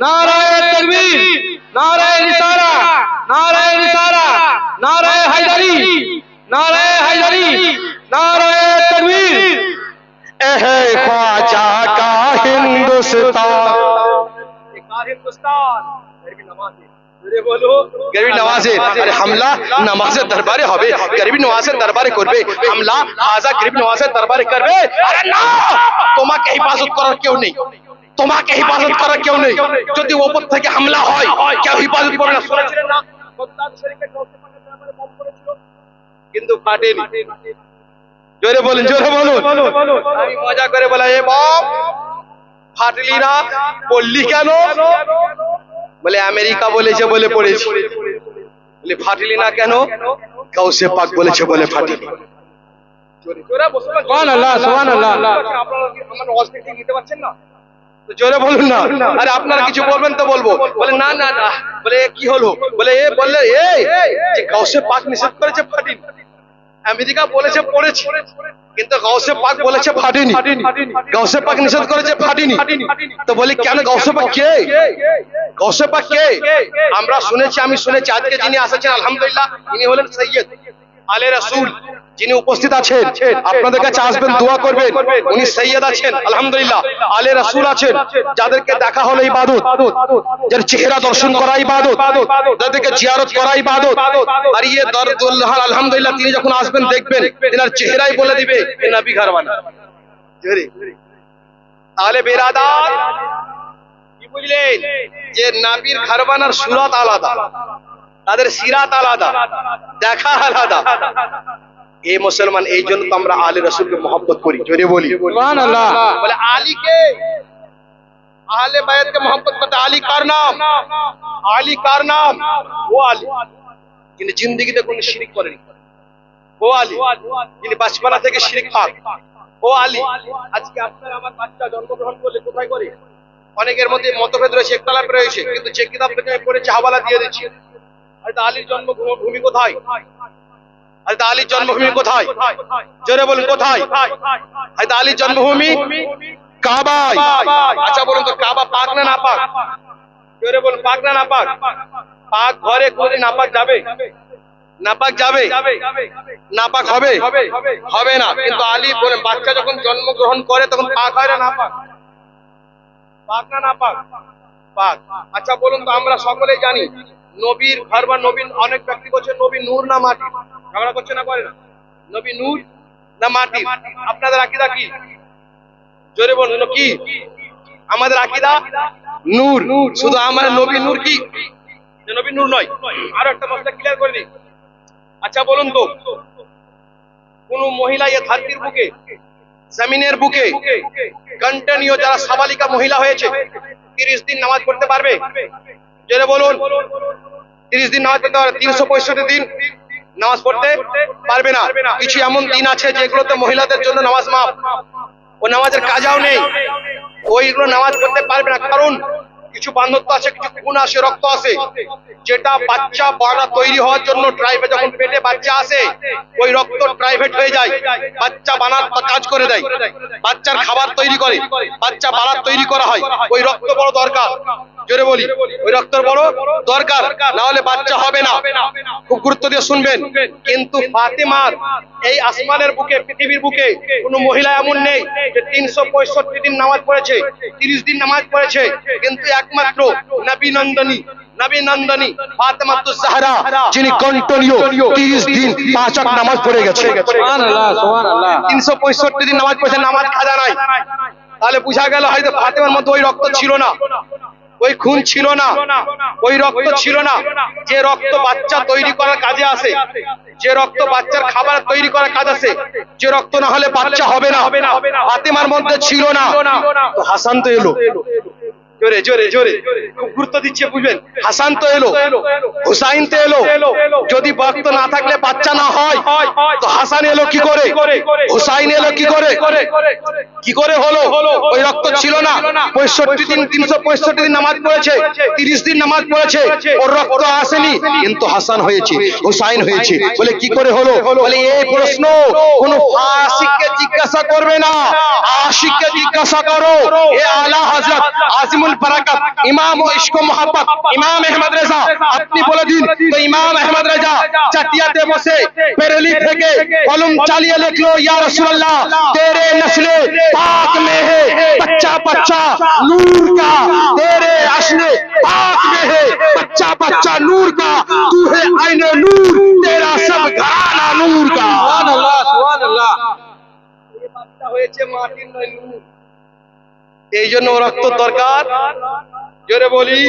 [SPEAKER 2] নারায়ে তাকবীর, নারায়ে রিসালা, নারায়ে রিসালা, নারায়ে হায়দারি, নারায়ে হায়দারি, নারায়ে তাকবীর।
[SPEAKER 1] এহে ख्वाजा का हिंदुस्तान, গরিব নওয়াজের আরে হামলা নামাজের দরবারে হবে, গরিব নওয়াজের দরবারে করবে হামলা, খাজা গরিব নওয়াজের দরবারে করবে। আরে না, তোমাকে হিফাজত করার কেউ নেই, তোমাকে হিফাজত করার কেউ নেই। যদি ওপর থেকে হামলা হয়, কেউ হিফাজত করবে না। শুনেছিলেন না বগদাদ শরীফে বম করেছিল, কিন্তু ফাটেনি। জোরে বলুন, জোরে বলুন। আমি মজা করে বলা, এ বম ফাটলি না, পড়লি কেন? বলে আমেরিকা বলেছে বলে পড়েছি। বলে ফাটলি না কেন? গাউসে পাক বলেছে বলে ফাটিনি।
[SPEAKER 2] সুবহান আল্লাহ, সুবহান আল্লাহ।
[SPEAKER 1] আপনারা কি আমার ওয়াজ থেকে নিতে পারছেন না? তো জোরে বলুন না। আরে আপনারা কিছু বলবেন তো বলবো। বলে না না না। বলে কি হলো? বলে এ বললে এই যে গাউসে পাক নিষেধ করেছে ফাটিনি, আমেরিকা বলেছে পড়েছি, কিন্তু গাউসে পাক বলেছে ফাটিনি। গাউসে পাক নিষেধ করেছে ফাটিনি। তো বলি কেন? গাউসে পাক কে? গাউসে পাক কে? আমরা শুনেছি, আমি শুনেছি আজকে যিনি আসছেন আলহামদুলিল্লাহ, ইনি হলেন সৈয়দ আলে রাসূল, যিনি উপস্থিত আছেন, আপনাদের কাছে আসবেন, দোয়া করবেন। উনি সৈয়দ আছেন আলহামদুলিল্লাহ, আলে রাসূল আছেন, যাদেরকে দেখা হলো ইবাদত, যার চেহারা দর্শন করা ইবাদত, যাদেরকে জিয়ারত করা ইবাদত। আর ইয়ে দরদুল্লাহ আলহামদুলিল্লাহ, তিনি যখন আসবেন দেখবেন এনার চেহারাই বলে দিবে এ নবী ঘরওয়ানা। তাহলে বেরাদার কি বুঝলেন যে নবীর ঘরওয়ানার সুরাত আলাদা, তাদের সিরাত আলাদা, দেখা আলাদা। এই মুসলমান, এই জন্য তো আমরা আলে রাসূলকে মহব্বত করি। জোরে বলি
[SPEAKER 2] সুবহান আল্লাহ।
[SPEAKER 1] বলে আলীকে, আহলে বায়াতকে মহব্বত করতে। আলী কার নাম? আলী কার নাম? ও আলী যিনি জিন্দেগিতে কোনো শিরক করেনি। ও আলী যিনি বাচপানা থেকে শিরক পাক। ও আলী, আজকে আপনার আমার বাচ্চা জন্মগ্রহণ করলে কোথায় করে? অনেকের মধ্যে মতভেদ রয়েছে, একতলাপ রয়েছে, কিন্তু যে কিতাব থেকে আমি পড়েছি হাওয়ালা দিয়ে দিচ্ছি। হয়তো আলীর জন্মভূমি কোথায়? হয়তো আলীর জন্মভূমি কোথায়? জোরে বলুন কোথায়? হয়তো আলীর জন্মভূমি কাবায়। আচ্ছা বলুন তো, কাবা পাক না নাপাক? জোরে বলুন, পাক না নাপাক? পাক ঘরে কোনদিন নাপাক যাবে? নাপাক যাবে? নাপাক হবে? হবে না। কিন্তু আলী বলেন, বাচ্চা যখন জন্মগ্রহণ করে তখন পাক হয় না নাপাক? পাক না নাপাক? পাক। আচ্ছা বলুন তো, আমরা সকলেই জানি নবীর ঘর বা নবীর, অনেক ব্যক্তি বলছে নবী নূর না মাটি, ঝগড়া করছে না করে না? নবী নূর না মাটি? আপনাদের আকীদা কি? জোরে বলুন কি? আমাদের আকীদা নূর। শুধু আমার নবী নূর কি? যে নবী নূর নয়? আরো একটা মশলা ক্লিয়ার করে দিই। আচ্ছা বলুন তো, কোন মহিলা এই ধরতির বুকে, জমিনের বুকে কন্টিনিউ যারা সাবালিকা মহিলা হয়েছে 30 দিন নামাজ পড়তে পারবে? জোরে বলুন। 30 দিন নামাজ পড়তে পারবে? 365 দিন নামাজ পড়তে পারবে না। কিছু এমন দিন আছে যেগুলোতে মহিলাদের জন্য নামাজ মাফ, ও নামাজের কাজাও নেই, ওইগুলো নামাজ পড়তে পারবে না। কারণ কিছু বান্ধত্ব আছে, কিছু খুন আসে, রক্ত আসে, যেটা বাচ্চা বানা তৈরি হওয়ার জন্য ড্রাইভে যখন পেটে বাচ্চা আসে ওই রক্ত প্রাইভেট হয়ে যায়, বাচ্চা বানার কাজ করে দেয়, বাচ্চার খাবার তৈরি করে, বাচ্চা বানার তৈরি করা হয়, ওই রক্ত বড় দরকার। জোরে বলি, ওই রক্তের বড় দরকার, না হলে বাচ্চা হবে না। খুব গুরুত্ব দিয়ে শুনবেন। কিন্তু ফাতেমার এই আসমানের বুকে, পৃথিবীর বুকে কোনো মহিলা এমন নেই যে 365 দিন নামাজ পড়েছে, 30 দিন নামাজ পড়েছে, কিন্তু একমাত্র নবী নন্দনী ফাতেমাতুজ জাহরা যিনি কন্টিনিউ 30 দিন 5 ওয়াক্ত নামাজ পড়ে গেছে।
[SPEAKER 2] সুবহানাল্লাহ, সুবহানাল্লাহ।
[SPEAKER 1] 365 দিন নামাজ পড়েছে, নামাজ খাজা নাই। তাহলে বোঝা গেল হয়তো ফাতেমার মধ্যে ওই রক্ত ছিল না, ওই খুন ছিল না, ওই রক্ত ছিল না। যে রক্ত বাচ্চা তৈরি করার কাজে আসে, যে রক্ত বাচ্চার খাবার তৈরি করার কাজ আসে, যে রক্ত না হলে বাচ্চা হবে না, ফাতেমার মধ্যে ছিল না। তো হাসান তো এলো, জোরে জোরে জোরে, খুব গুরুত্ব দিচ্ছে, বুঝবেন। হাসান তো এলো, হুসাইন তো এলো। যদি রক্ত না থাকলে বাচ্চা না হয় তো হাসান এলো কি করে, হুসাইন এলো কি করে, কি করে হলো? ওই রক্ত ছিল না। 65 দিন 365 দিন নামাজ পড়েছে, 30 দিন নামাজ পড়েছে, ওর রক্ত আসেনি, কিন্তু হাসান হয়েছে, হুসাইন হয়েছে। বলে কি করে হলো? বলে এই প্রশ্ন কোন ফাসিককে জিজ্ঞাসা করবে না, আশিককে জিজ্ঞাসা করো। এ আলা হযরত আজিমুল বারাকাত ইমাম ও ইশক ও মোহাব্বত ইমাম আহমদ রেজা আপনি বলে দিন। তো ইমাম আহমদ রেজা চাটিয়াতে বসে পেরেলি থেকে কলম চালিয়ে লিখলো, ইয়া রাসূলুল্লাহ तेरे नस्ले पाक में है बच्चा बच्चा नूर का, तेरे नस्ले पाक में है बच्चा बच्चा नूर का, तू है आईने नूर, तेरा सब घराना नूर का।
[SPEAKER 2] সুবহানাল্লাহ, সুবহানাল্লাহ।
[SPEAKER 1] এই বাচ্চা হয়েছে মাটির নয়, নূর। এই জন্য রক্ত দরকার, জোরে বলি,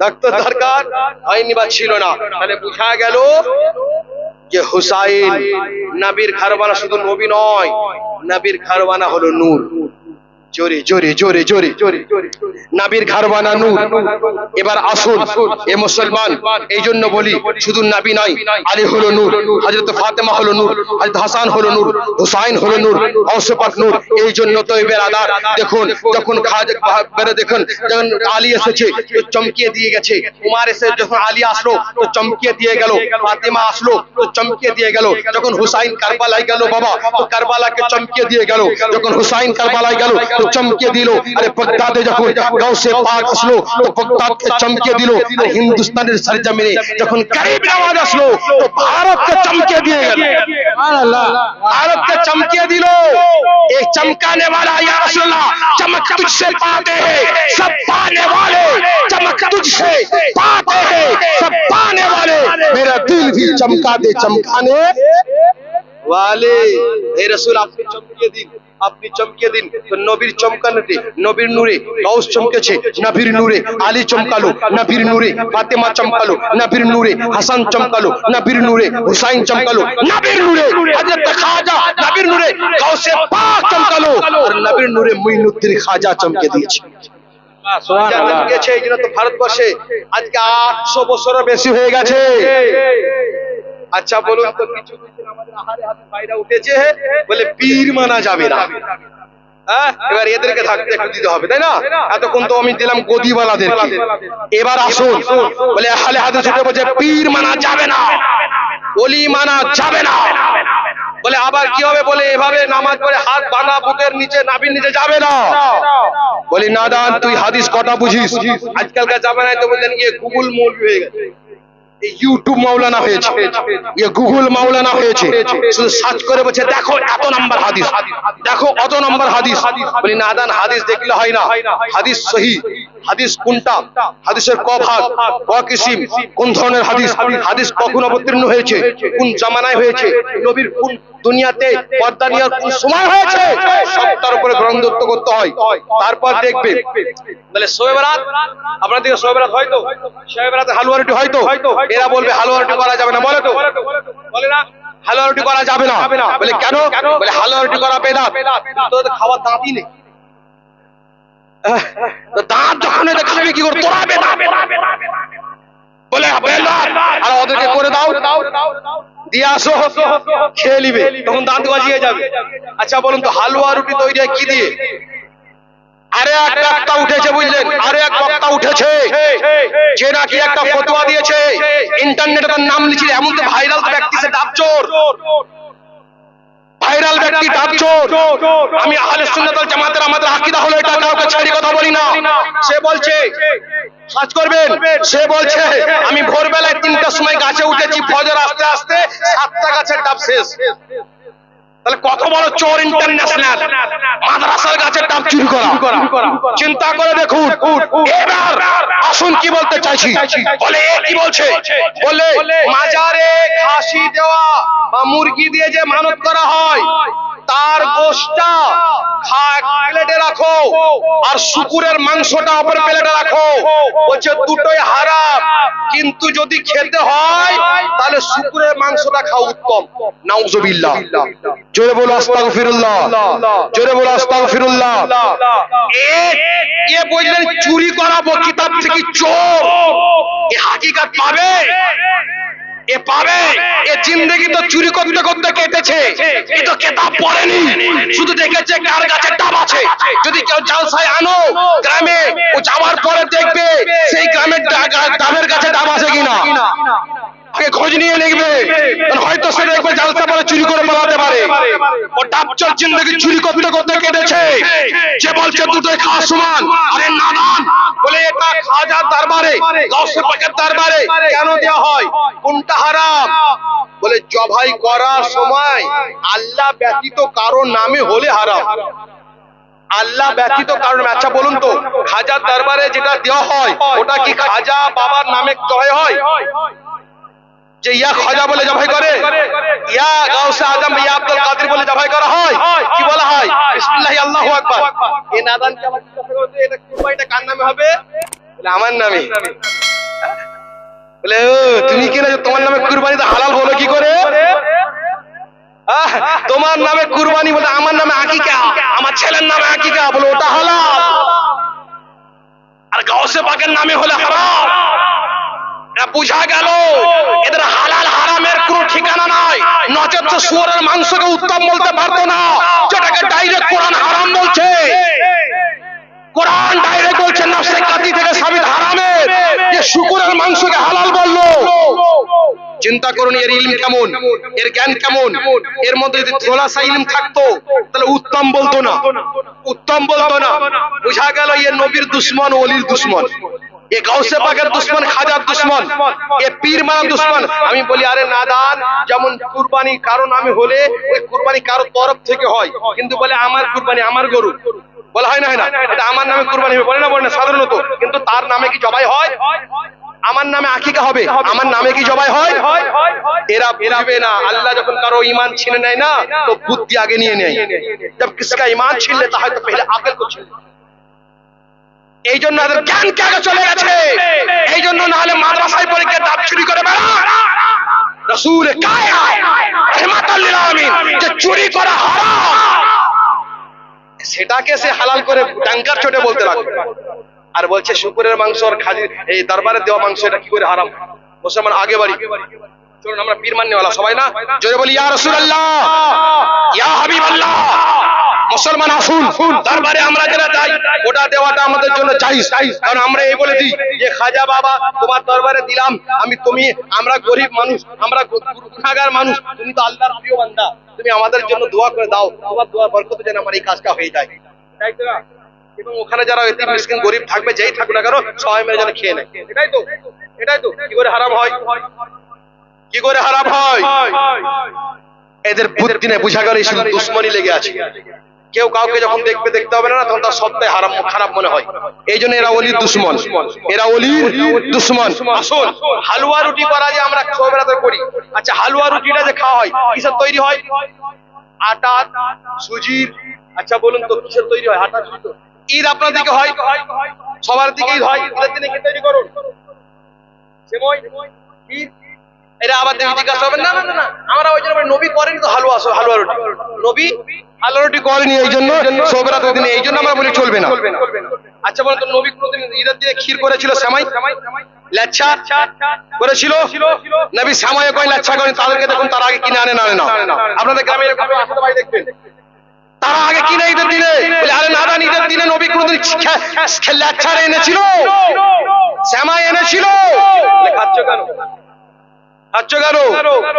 [SPEAKER 1] রক্ত দরকার হয়নি বা ছিল না। তাহলে বোঝা গেল যে হুসাইন নবীর ঘরওয়ালা, শুধু নবী নয়, নবীর ঘরওয়ালা হলো নূর। জোরে জোরে জোরে জোরে জোরে, নবীর ঘরওয়ালা নূর। এবার আসুন এ মুসলমান, এই জন্য বলি শুধু নবী নয়, আলী হলো নূর, হযরত ফাতেমা হলো নূর, হযরত হাসান হলো নূর, হুসাইন হলো নূর, গাউসে পাক নূর। এই জন্য তো এবার আদার দেখুন, যখন খাজা বেরে দেখুন, যখন আলী এসেছে তো চমকিয়ে দিয়ে গেছে, উমার এসে যখন আলী আসলো তো চমকিয়ে দিয়ে গেল, ফাতেমা আসলো তো চমকিয়ে দিয়ে গেল, যখন হুসাইন কারবালায় গেল বাবা তো কারবালাকে চমকিয়ে দিয়ে গেল, যখন হুসাইন কারবালায় গেল তো চমকিয়ে দিল। আরে বাগদাদে যখন গাউসে পাক আসলো তো বাগদাদকে চমকিয়ে দিল। আর হিন্দুস্তানের সরজমিনে যখন গরিব নওয়াজ আসলো তো ভারতকে চমকিয়ে দিয়ে গেল।
[SPEAKER 2] সুবহানাল্লাহ।
[SPEAKER 1] भारत के चमके दिलो, एक चमकाने वाला या रसूलुल्लाह, चमक तुझसे पाते हैं सब पाने वाले, चमक तुझसे पाते हैं सब पाने वाले, मेरा दिल भी चमका दे चमकाने वाले। हे रसूल আপনি চমকিয়ে দিন, আপনি চমকিয়ে দিন। তো নবীর চমকানোতে, নবীর নূরে গাউস চমকেছে, নবীর নূরে আলী চমকালো, নবীর নূরে ফাতেমা চমকালো, নবীর নূরে হাসান চমকালো, নবীর নূরে হুসাইন চমকালো, নবীর নূরে হযরত খাজা, নবীর নূরে গাউসে পাক চমকালো, আর নবীর নূরে মুইনুদ্দিন খাজা চমকে দিয়েছে।
[SPEAKER 2] সুবহানাল্লাহ।
[SPEAKER 1] চমকেছে। এই জন্য তো ভারতবর্ষে আজকে 800 বছরের বেশি হয়ে গেছে। আচ্ছা বলুন তো, কিছু কিছু আমাদের আহারে হাতে বাইরা উঠেছে বলে পীর মানা যাবে না। হ্যাঁ, এবার এদেরকে থাকতে একটু দিতে হবে, তাই না? এতক্ষণ তো আমি দিলাম গদিওয়ালাদেরকে, এবার আসুন বলে আহলে হাদিস উঠে বলছে পীর মানা যাবে না, ওলি মানা যাবে না। বলে আবার কি হবে? বলে এভাবে নামাজ পড়ে হাত বাঁধা বুকের নিচে, নাভির নিচে যাবে না। বলি নাদান, তুই হাদিস কটা বুঝিস? আজকালকার জামানায় তো বললেন গিয়ে গুগল মৌলবি হয়ে গেছে, ইউটিউব মাওলানা হয়েছে, গুগল মাওলানা হয়েছে, শুধু সার্চ করে বলছে দেখো এত নাম্বার হাদিস, দেখো অত নাম্বার হাদিস। বলি নাদান, হাদিস দেখলে হয় না, হাদিস সহি, হাদিস কোনটা, হাদিসের ক ভাগ, ক কিসিম, কোন ধরনের হাদিস, হাদিস কখন অবতীর্ণ হয়েছে, কোন জামানায় হয়েছে, নবীর কোন দুনিয়াতে পর্দা নেওয়ার কোন সময় হয়েছে, সবটার উপরে গ্রন্থত্ব করতে হয়। তারপর দেখবে বলে শবে বরাত, আপনাদের দিকে শবে বরাত হয়তো, শবে বরাতে হালুয়া রুটি হয়তো, এরা বলবে হালুয়া রুটি করা যাবে না, বলে তো, বলে না হালুয়া রুটি করা যাবে না। বলে কেন? বলে হালুয়া রুটি করা বেদাত, তোদের খাওয়ার দাঁতই নেই। দাঁত যখন খাবে কি করে, তোরা বেদাত বলে বেদাত, আর ওদেরকে করে দাও, দিয়ে আসো, খেয়ে নিবে, তখন দাঁত গজিয়ে যাবে। আচ্ছা বলুন তো, হালুয়া রুটি তৈরি হয় কি দিয়ে? আরে এক বক্তা উঠেছে, বুঝলেন, আরে এক বক্তা উঠেছে যে নাকি একটা ফতোয়া দিয়েছে, ইন্টারনেটে তার নাম লিখে, এমন তো ভাইরাল ব্যক্তি, সে ডাবচোর, ভাইরাল ব্যক্তি ডাবচোর। আমি আহলে সুন্নাত ওয়াল জামাতের আমাদের আকীদা হলো এটা, কাউকে ছেড়ে কথা বলি না। সে বলছে, সার্চ করবেন, সে বলছে আমি ভোরবেলায় 3টার সময় গাছে উঠেছি, ফজর আসতে আসতে 7টা গাছের ডাব শেষ। তাহলে কত বড় চোর ইন্টারন্যাশনাল, মাদ্রাসার গাছের ডাব চুরি করা। চিন্তা করে দেখুন। এবার আসুন কি বলতে চাইছি। বলে এ কি বলছে, বলে মাজারে খাসি দেওয়া বা মুরগি দিয়ে যে মানত করা হয়, তার গোশটা প্লেটে রাখো আর শুকুরের মাংসটা অপর প্লেটে রাখো। বলছে দুটোই হারাম, কিন্তু যদি খেতে হয় তাহলে শুকুরের মাংসটা খাও উত্তম। নাউজুবিল্লাহ। জোরে বলো আস্তাগফিরুল্লাহ, জোরে বলো আস্তাগফিরুল্লাহ। এ বললেন চুরি করাবো কিতাব থেকে চোর, এ হাকিকত পাবে? এ পাবে? এ জিন্দেগি তো চুরি করতে করতে কেটেছে, এ তো কিতাব পড়েনি, শুধু দেখেছে কার কাছে ডাব আছে। যদি কেউ জালসায় আনো গ্রামে, ও যাওয়ার পরে দেখবে সেই গ্রামের ডাবের কাছে ডাব আছে কিনা, আগে খোঁজ নিয়ে দেখবে, হয়তো সে দেখবে জালসা পরে চুরি করে পালাতে পারে। ও ডাবচোর জিন্দেগি চুরি করতে করতে কেটেছে। যে বলছে দুটোই খাওয়া সমান, আরে নাদান, বলে এটা খাজার দরবারে, গাউসে পাকের দরবারে কেন দেওয়া হয়, কোনটা হারাম? বলে জবাই করার সময় আল্লাহ ব্যতীত কারো নামে হলে হারাম, আল্লাহ ব্যতীত কারণ। আচ্ছা বলুন তো, খাজার দরবারে যেটা দেওয়া হয় ওটা কি খাজা বাবার নামে জবাই হয়? যে ইয়া খাজা বলে জবাই করে, ইয়া গাউসে আজম, ইয়া আব্দুল কাদের বলে জবাই করা হয়, কি বলা হয়? বিসমিল্লাহি আল্লাহু আকবার। এই নাদান কে আবার জিজ্ঞাসা করতে, এটা কুরবানিটা কার নামে হবে? বলে আমার নামে। বলে ও তুমি কি না, তোমার নামে কুরবানিটা হালাল হলো কি করে? তোমার নামে কুরবানি বলে আমার নামে আকিকা, আমার ছেলের নামে আকিকা, বলে ওটা হালাল, আর গাউসে পাকের নামে হলে হারাম। বুঝা গেল এদের হালাল হারামের কোন ঠিকানা নাই। নচেত তো শুয়োরের মাংসকে উত্তম বলতে পারতো না, যেটাকে ডাইরেক্ট কোরআন হারাম বলছে। কোরআন ডাইরেক্ট বলছে নফসে কাতি থেকে সাবিত হারামের, যে শুকুরের মাংসকে হালাল বললো। চিন্তা করুন এর ইলম কেমন, এর জ্ঞান কেমন। এর মধ্যে যদি থোড়াসা ইলম থাকতো তাহলে উত্তম বলতো না, উত্তম বলতো না। বুঝা গেল এ নবীর দুশ্মন, ওলির দুশ্মন, এ গাউসে পাকের দুশ্মন, খাজার দুশ্মন, এ পীর মারা দুশ্মন। আমি বলি আরে নাদান, যেমন কুরবানি কারো নামে হলে ওই কুরবানি কারো তরফ থেকে হয়, কিন্তু বলে আমার কুরবানি, আমার গরু, বলা হয় না, হয় না, এটা আমার নামে কুরবানি হবে, বলে না, বলে না সাধারণত। কিন্তু তার নামে কি জবাই হয়? আমার নামে আকিকা হবে, আমার নামে কি জবাই হয়? এরা বুঝবে না। আল্লাহ যখন কারো ঈমান ছিনে নেয় না, তো বুদ্ধি আগে নিয়ে নেয়। जब किसका ईमान छीन लेता है तो पहले अकल को छीन लेता है। এই জন্য এদের জ্ঞান কে আগে চলে গেছে। এই জন্য না হলে মাদ্রাসায় পড়ে কে ডাব চুরি করে বেড়ায়। রাসূল কায়নাত রাহমাতুল লিল আলামিন যে চুরি করা হারাম, সেটাকে সে হালাল করে ডাঙ্কার চোটে বলতে লাগবে, আর বলছে শুকুরের মাংস আর খাজির এই দরবারে দেওয়া মাংস এটা কি করে হারাম। মুসলমান আগে বাড়ি, চলুন আমরা পীর মাননেওয়ালা সবাই না, জোরে বলি ইয়া রাসূলুল্লাহ, ইয়া হাবিবাল্লাহ। মুসলমান আসুন, দরবারে আমরা যারা যাই ওটা দেওয়াটা আমাদের জন্য জায়েজ, কারণ আমরা এই বলে দিই যে খাজা বাবা তোমার দরবারে দিলাম, তুমি, আমরা গরিব মানুষ, আমরা গুনাহগার মানুষ, তুমি তো আল্লাহর প্রিয় বান্দা, তুমি আমাদের জন্য দোয়া করে দাও, তোমার দোয়ার বরকতে যেন আমার এই কাজটা হয়ে যায়, তাই তো না? এবং ওখানে যারা এতিম মিসকিন গরিব থাকবে, যেই থাকুক না কেন, সবাই মিলে যেন খেয়ে নেয়, এটাই তো, এটাই তো। কি করে হারাম হয়, কি করে হারাম হয়? এদের বুদ্ধি নেই, বুঝা গেল শুধু দুশ্মনী লেগে আছে। কেউ কাউকে যখন দেখবে, দেখতে হবে না, তখন তার সবটাই হারাম খারাপ মনে হয়। এই জন্য এরা ওলির দুশ্মন, এরা ওলির দুশ্মন। আসুন, হালুয়া রুটি করা যে আমরা সবেরাতে করি, আচ্ছা হালুয়া রুটিটা যে খাওয়া হয় কিসের তৈরি হয়? আটা, সুজির। আচ্ছা বলুন তো কিসের তৈরি হয়? আটা, সুজি। ঈদ আপনার দিকে হয়, সবার দিকে ঈদ হয়, ঈদের দিনে কি তৈরি করুন? সেমই, ঈদ। এটা আবার জিজ্ঞাসা হবে, না না না, আমরা ওই জন্য নবী করেনি তো হালুয়া, হালুয়া রুটি, নবী হালুয়া রুটি করেনি, এই জন্য সবেরাত দিনে, এই জন্য আমরা বলি চলবে না। আচ্ছা বলুন তো নবী কোনদিন ঈদের দিনে ক্ষীর করেছিল, সেমাই, লাচ্ছা করেছিল? নবী সেমাই কয়, লাচ্ছা করেন, তাদেরকে দেখুন তার আগে কিনে আনে না, আনে না। আপনাদের গ্রামে এরকম আসলে ভাই দেখবেন, তারা আগে কি না ঈদের দিনে বলে আরে নাদান ঈদের দিনে নবী কোনদিন লেচ্ছার এনেছিল, শ্যামাই এনেছিল, খাচ্ছ কেন খাচ্ছ কেন?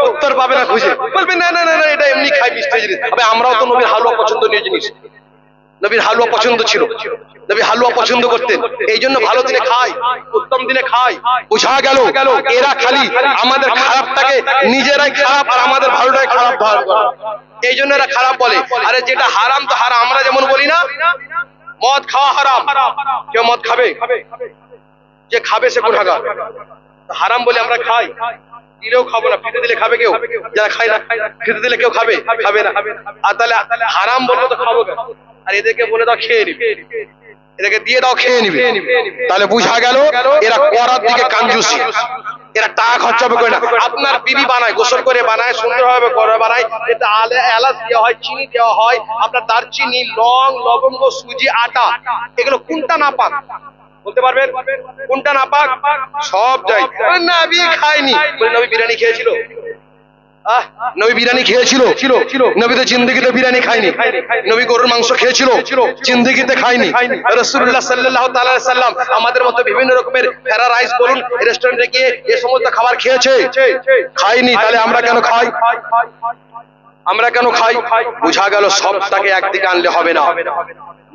[SPEAKER 1] উত্তর পাবে না খুঁজে, বলবে না না না না এটা এমনি খাই মিষ্টি জিনিস। তবে আমরাও তো নবীর হালুয়া পছন্দনীয় জিনিস, নবীর হালুয়া পছন্দ ছিল, নবী হালুয়া পছন্দ করতেন, এই জন্য ভালো দিনে খাই, উত্তম দিনে খাই। বোঝা গেল এরা খালি আমাদের খারাপটাকে নিজেরাই খারাপ আর আমাদের ভালোটাকে খারাপ ধার করে, এই জন্য এরা খারাপ বলে। আরে যেটা হারাম তো হারাম, আমরা যেমন বলি না মদ খাওয়া হারাম, কেউ মদ খাবে? যে খাবে সে গুনাহগার। হারাম বলে আমরা খাই, দিলেও খাবো না, ফিতে দিলে খাবে কেউ? যারা খায় না ফিতে দিলে কেউ খাবে? খাবে না। আর তাহলে হারাম বলবো তো খাবো কেন? আর এদেরকে বলে দাও খেয়ে নিবে, এদেরকে দিয়ে দাও খেয়ে নিবে। তাহলে বুঝা গেল এরা করার দিকে কাঞ্জুসি, এরা টাকা খরচা করে না। আপনার বিবি বানায়, গোসল করে বানায়, সুন্দরভাবে করে বানায়, এটা এলাচ দেওয়া হয়, চিনি দেওয়া হয়, আপনার দারচিনি, লং, লবঙ্গ, সুজি, আটা, এগুলো কোনটা না পাক বলতে পারবেন? কোনটা না পাক? সব যাই। নবী খায়নি বলে নবী বিরিয়ানি খেয়েছিল? নবী বিরিয়ানি খেয়েছিল? নবী তো জিন্দেগিতে বিরিয়ানি খায়নি। নবী গরুর মাংস খেয়েছিল? জিন্দেগিতে খায়নি। রাসূলুল্লাহ সাল্লাল্লাহু তাআলা আলাইহি সাল্লাম আমাদের মতো বিভিন্ন রকমের ফ্রাইড রাইস বলুন, রেস্টুরেন্টে গিয়ে এই সমস্ত খাবার খেয়েছে? খায়নি। তাহলে আমরা কেন খাই? আমরা কেন খাই? বুঝা গেল সবটাকে একদিকে আনলে হবে না।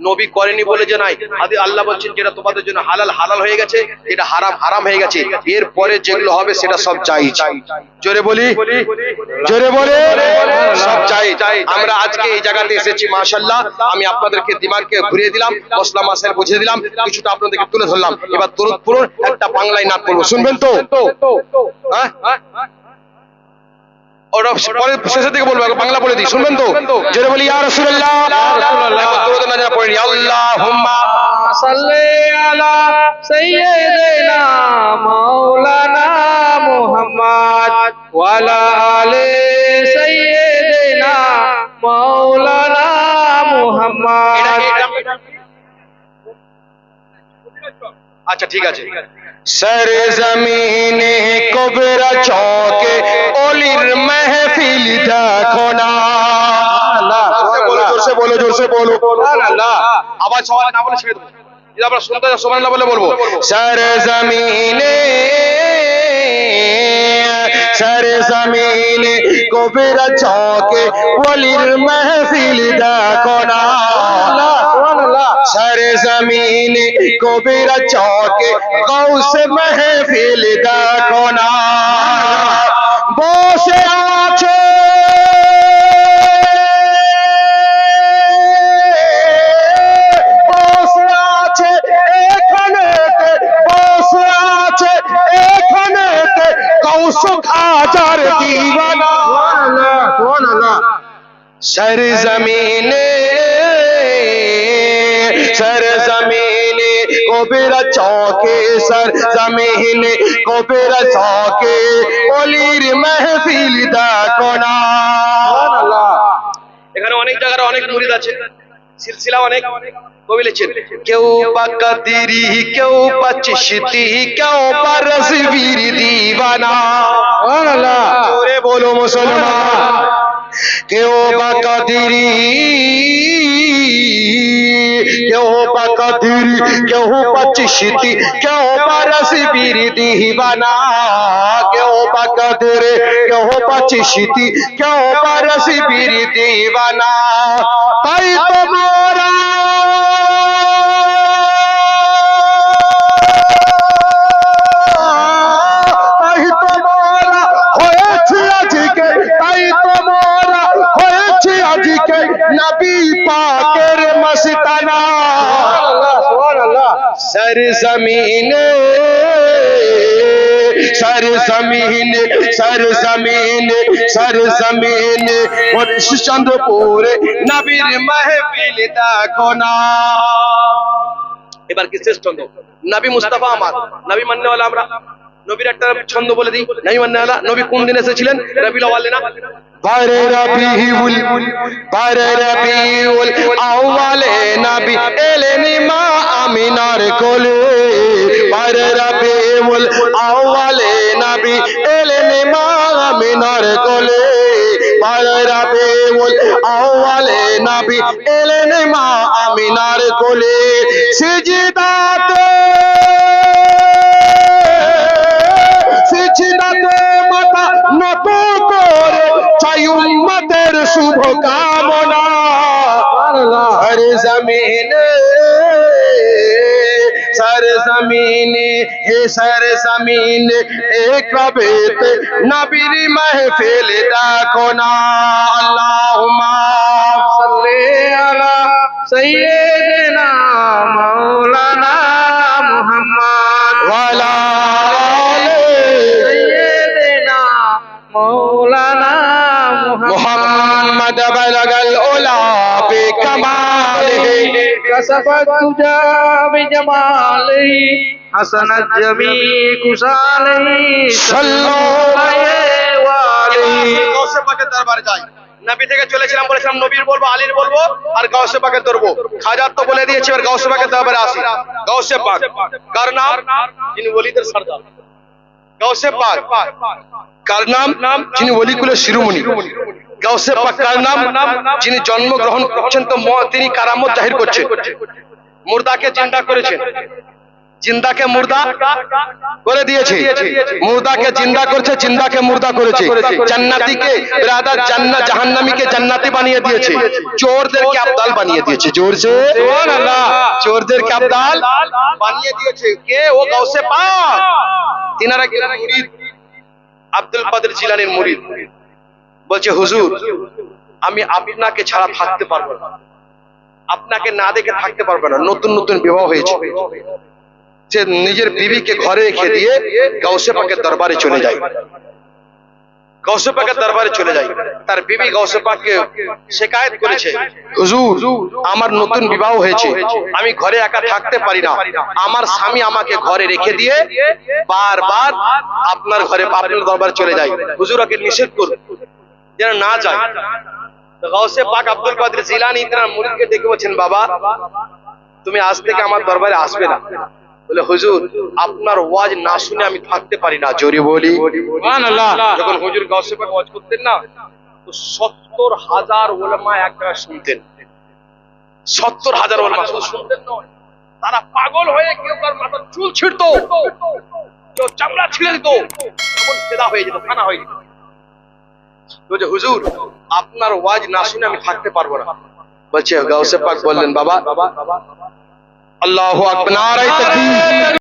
[SPEAKER 1] নবী করেনি বলে যে নাই, আল্লাহ বলছেন যেটা তোমাদের জন্য হালাল হালাল হয়ে গেছে, এটা হারাম হারাম হয়ে গেছে, এরপরে যেগুলো হবে সেটা সব জায়েজ। জোরে বলি, জোরে বলে সব জায়েজ। আমরা আজকে এই জায়গাতে এসেছি মাশাআল্লাহ, আমি আপনাদেরকে দিমাগকে ঘুরিয়ে দিলাম, মশলা মাসের বুঝিয়ে দিলাম, কিছুটা আপনাদেরকে তুলে ধরলাম। এবার দরুদ পড়ুন, একটা বাংলায় নাত পড়বো, শুনবেন তো? হ্যাঁ ওরা পরে শেষের দিকে বলবো, বাংলা বলে দিই, শুনবেন তো? জোরে বলি ইয়া রাসূলুল্লাহ, দরুদ না পড়েন, আল্লাহুম্মা
[SPEAKER 2] সাল্লি আলা সাইয়্যিদিনা মাওলানা মুহাম্মদ ওয়া আলা আলি সাইয়্যিদিনা মাওলানা মুহাম্মদ।
[SPEAKER 1] আচ্ছা ঠিক আছে। সরে জমিনে কবরা চৌকে ওলির महफिल দেখো না, জোরসে বলো জোরসে বলো, সুবহানাল্লাহ। আবার সবাই না বলে ছেড়ে দেবো, যদি আমরা শুনতে সুবহানাল্লাহ বলে বলবো। সরে জমিনে সরে জমিনে কবরা চৌকে ওলির महफिल দেখো না, সরে জমিনে কবিরা চৌকে গৌস महफिल দেখো না, বসে আছে বসে আছে এখানে, বসে আছে এখানে গৌস খাজার দিওয়ানা, সুবহানাল্লাহ। সর জমিনে सर जमीने कबीरा चौके, सर जमीने कबीरा चौके ओलिर महफिल देखो ना। এখানে অনেক জায়গায় অনেক মুরিদ আছে, সিলসিলা অনেক কবি লিখছেন, কেউ বা কাদিরি, কেউ বা চিশতি, কেউ বা রাসবির দিওয়ানা, সুবহানাল্লাহ। জোরে বলো মুসলমান, কেউ বা কাদিরি, কেউ বা কাদিরি, কেউ বা চিশতি, কেউ বা রাসবির দিওয়ানা, কেউ বা কাদিরি, কেউ বা চিশতি, কেউ বা রাসবির দিওয়ানা। তাই তো মোরা তাই তো মোরা হয়েছে আজকে, তাই তো মোরা হয়েছে আজকে নবী পাকের মস্তানা, সুবহানাল্লাহ। সর জমিনে সর জমিনে সর জমিনে সর জমিনে চন্দ্রপুরে নবীর महफिल দেখো না। এবার কি শেষ ছন্দ? নবী মুস্তাফা আমার, নবী মাননেওয়ালা আমরা। নবীর একটা ছন্দ বলে দিই, নবী মাননেওয়ালা। নবী কোন দিন এসেছিলেন? রবিউল আউয়ালে না? বারে রবিউল আউয়ালে নবী এলেন মা আমিনার কোলে, বারে রবিউল আউয়ালে নবী এলেন মা আমিনার কোলে, রবিউল আউয়ালে নবী এলেন মা আমিনার কোলে সিজদাতে মাথা নত করে চাই উম্মতের শুভ কামনা सरजमीने हे सरजमीने एक बेत नबीर महफिल देखो ना अल्लाहुम्मा
[SPEAKER 2] सल्ले अला सय्यिदिना मौलाना मुहम्मद
[SPEAKER 1] वाला
[SPEAKER 2] सय्यिदिना मौलाना
[SPEAKER 1] मुहम्मद बलगल उला बिकमालिही
[SPEAKER 2] कसफत तुजा बिजमालिही हसनत जमी कुशालिही सल्लल्लाहु अलैहि
[SPEAKER 1] गौसे पाकेर दरबारे যাই নবী থেকে চলেছিলাম বলেছিলাম নবীর বলবো আলীর বলবো আর গৌসে পাকের ধরবো খাজার তো বলে দিয়েছি এবার গৌসে পাকের দরবারে আসি গৌসে পাক কার নাম যিনি ওলিদের সরদার গৌসে পাক কার নাম যিনি ওলিকুলের শিরোমণি গৌসে পাক কার নাম যিনি জন্মগ্রহণ করছেন তো তিনি কারামত জাহির করছেন মুর্দাকে জিন্দা করেছেন জিন্দাকে মুর্দা করে দিয়েছে মুর্দাকে জিন্দা করেছে জিন্দাকে মুর্দা করেছে জান্নাতীকে বিরাদার জান্নাত জাহান্নামীকে জান্নাতি বানিয়ে দিয়েছে চোরদেরকে আবদাল বানিয়ে দিয়েছে জোরসে সুবহানাল্লাহ চোরদেরকে আবদাল বানিয়ে দিয়েছে কে ও গৌসে পাক তিনারা কি মুরিদ আব্দুল কাদের জিলানীর মুরিদ বলছে হুজুর আমি আপনাকে ছাড়া থাকতে পারবো না আপনাকে না দেখে থাকতে পারবো না নতুন নতুন বিবাহ হয়েছে যে নিজের বিবিকে ঘরে রেখে দিয়ে গৌসে পাকের দরবারে চলে যায় গৌসে পাকের দরবারে চলে যায় তার বিবি গৌসে পাককে শিকায়ত করেছে হুজুর আমার নতুন বিবাহ হয়েছে আমি ঘরে একা থাকতে পারি না আমার স্বামী আমাকে ঘরে রেখে দিয়ে বারবার আপনার ঘরে আপনার দরবারে চলে যায় হুজুর ওকে নিষেধ করুন যেন না যায় তো গৌসে পাক আব্দুল কাদের জিলানী তার মুরিদকে ডেকে বলেছেন বাবা তুমি আজ থেকে আমার দরবারে আসবে না বলে হুজুর আপনার ওয়াজ না শুনে আমি থাকতে পারি না জোরে বলি সুবহানাল্লাহ যখন হুজুর গৌসে পাক ওয়াজ করতেন না তো ৭০,০০০ উলামা এক জায়গায় শুনতেন ৭০,০০০ উলামা শুনতেন না তারা পাগল হয়ে কেউ কার মাথার চুল ছিঁড়তো কেউ চামড়া ছিঁড়ে দিত এমন ফেদা হয়ে যেত ফানা হয়ে যেত বলছে হুজুর আপনার ওয়াজ না শুনে আমি থাকতে পারবো না বলছে গৌসে পাক বললেন বাবা আল্লাহু আকবার নারায়ে তাকবীর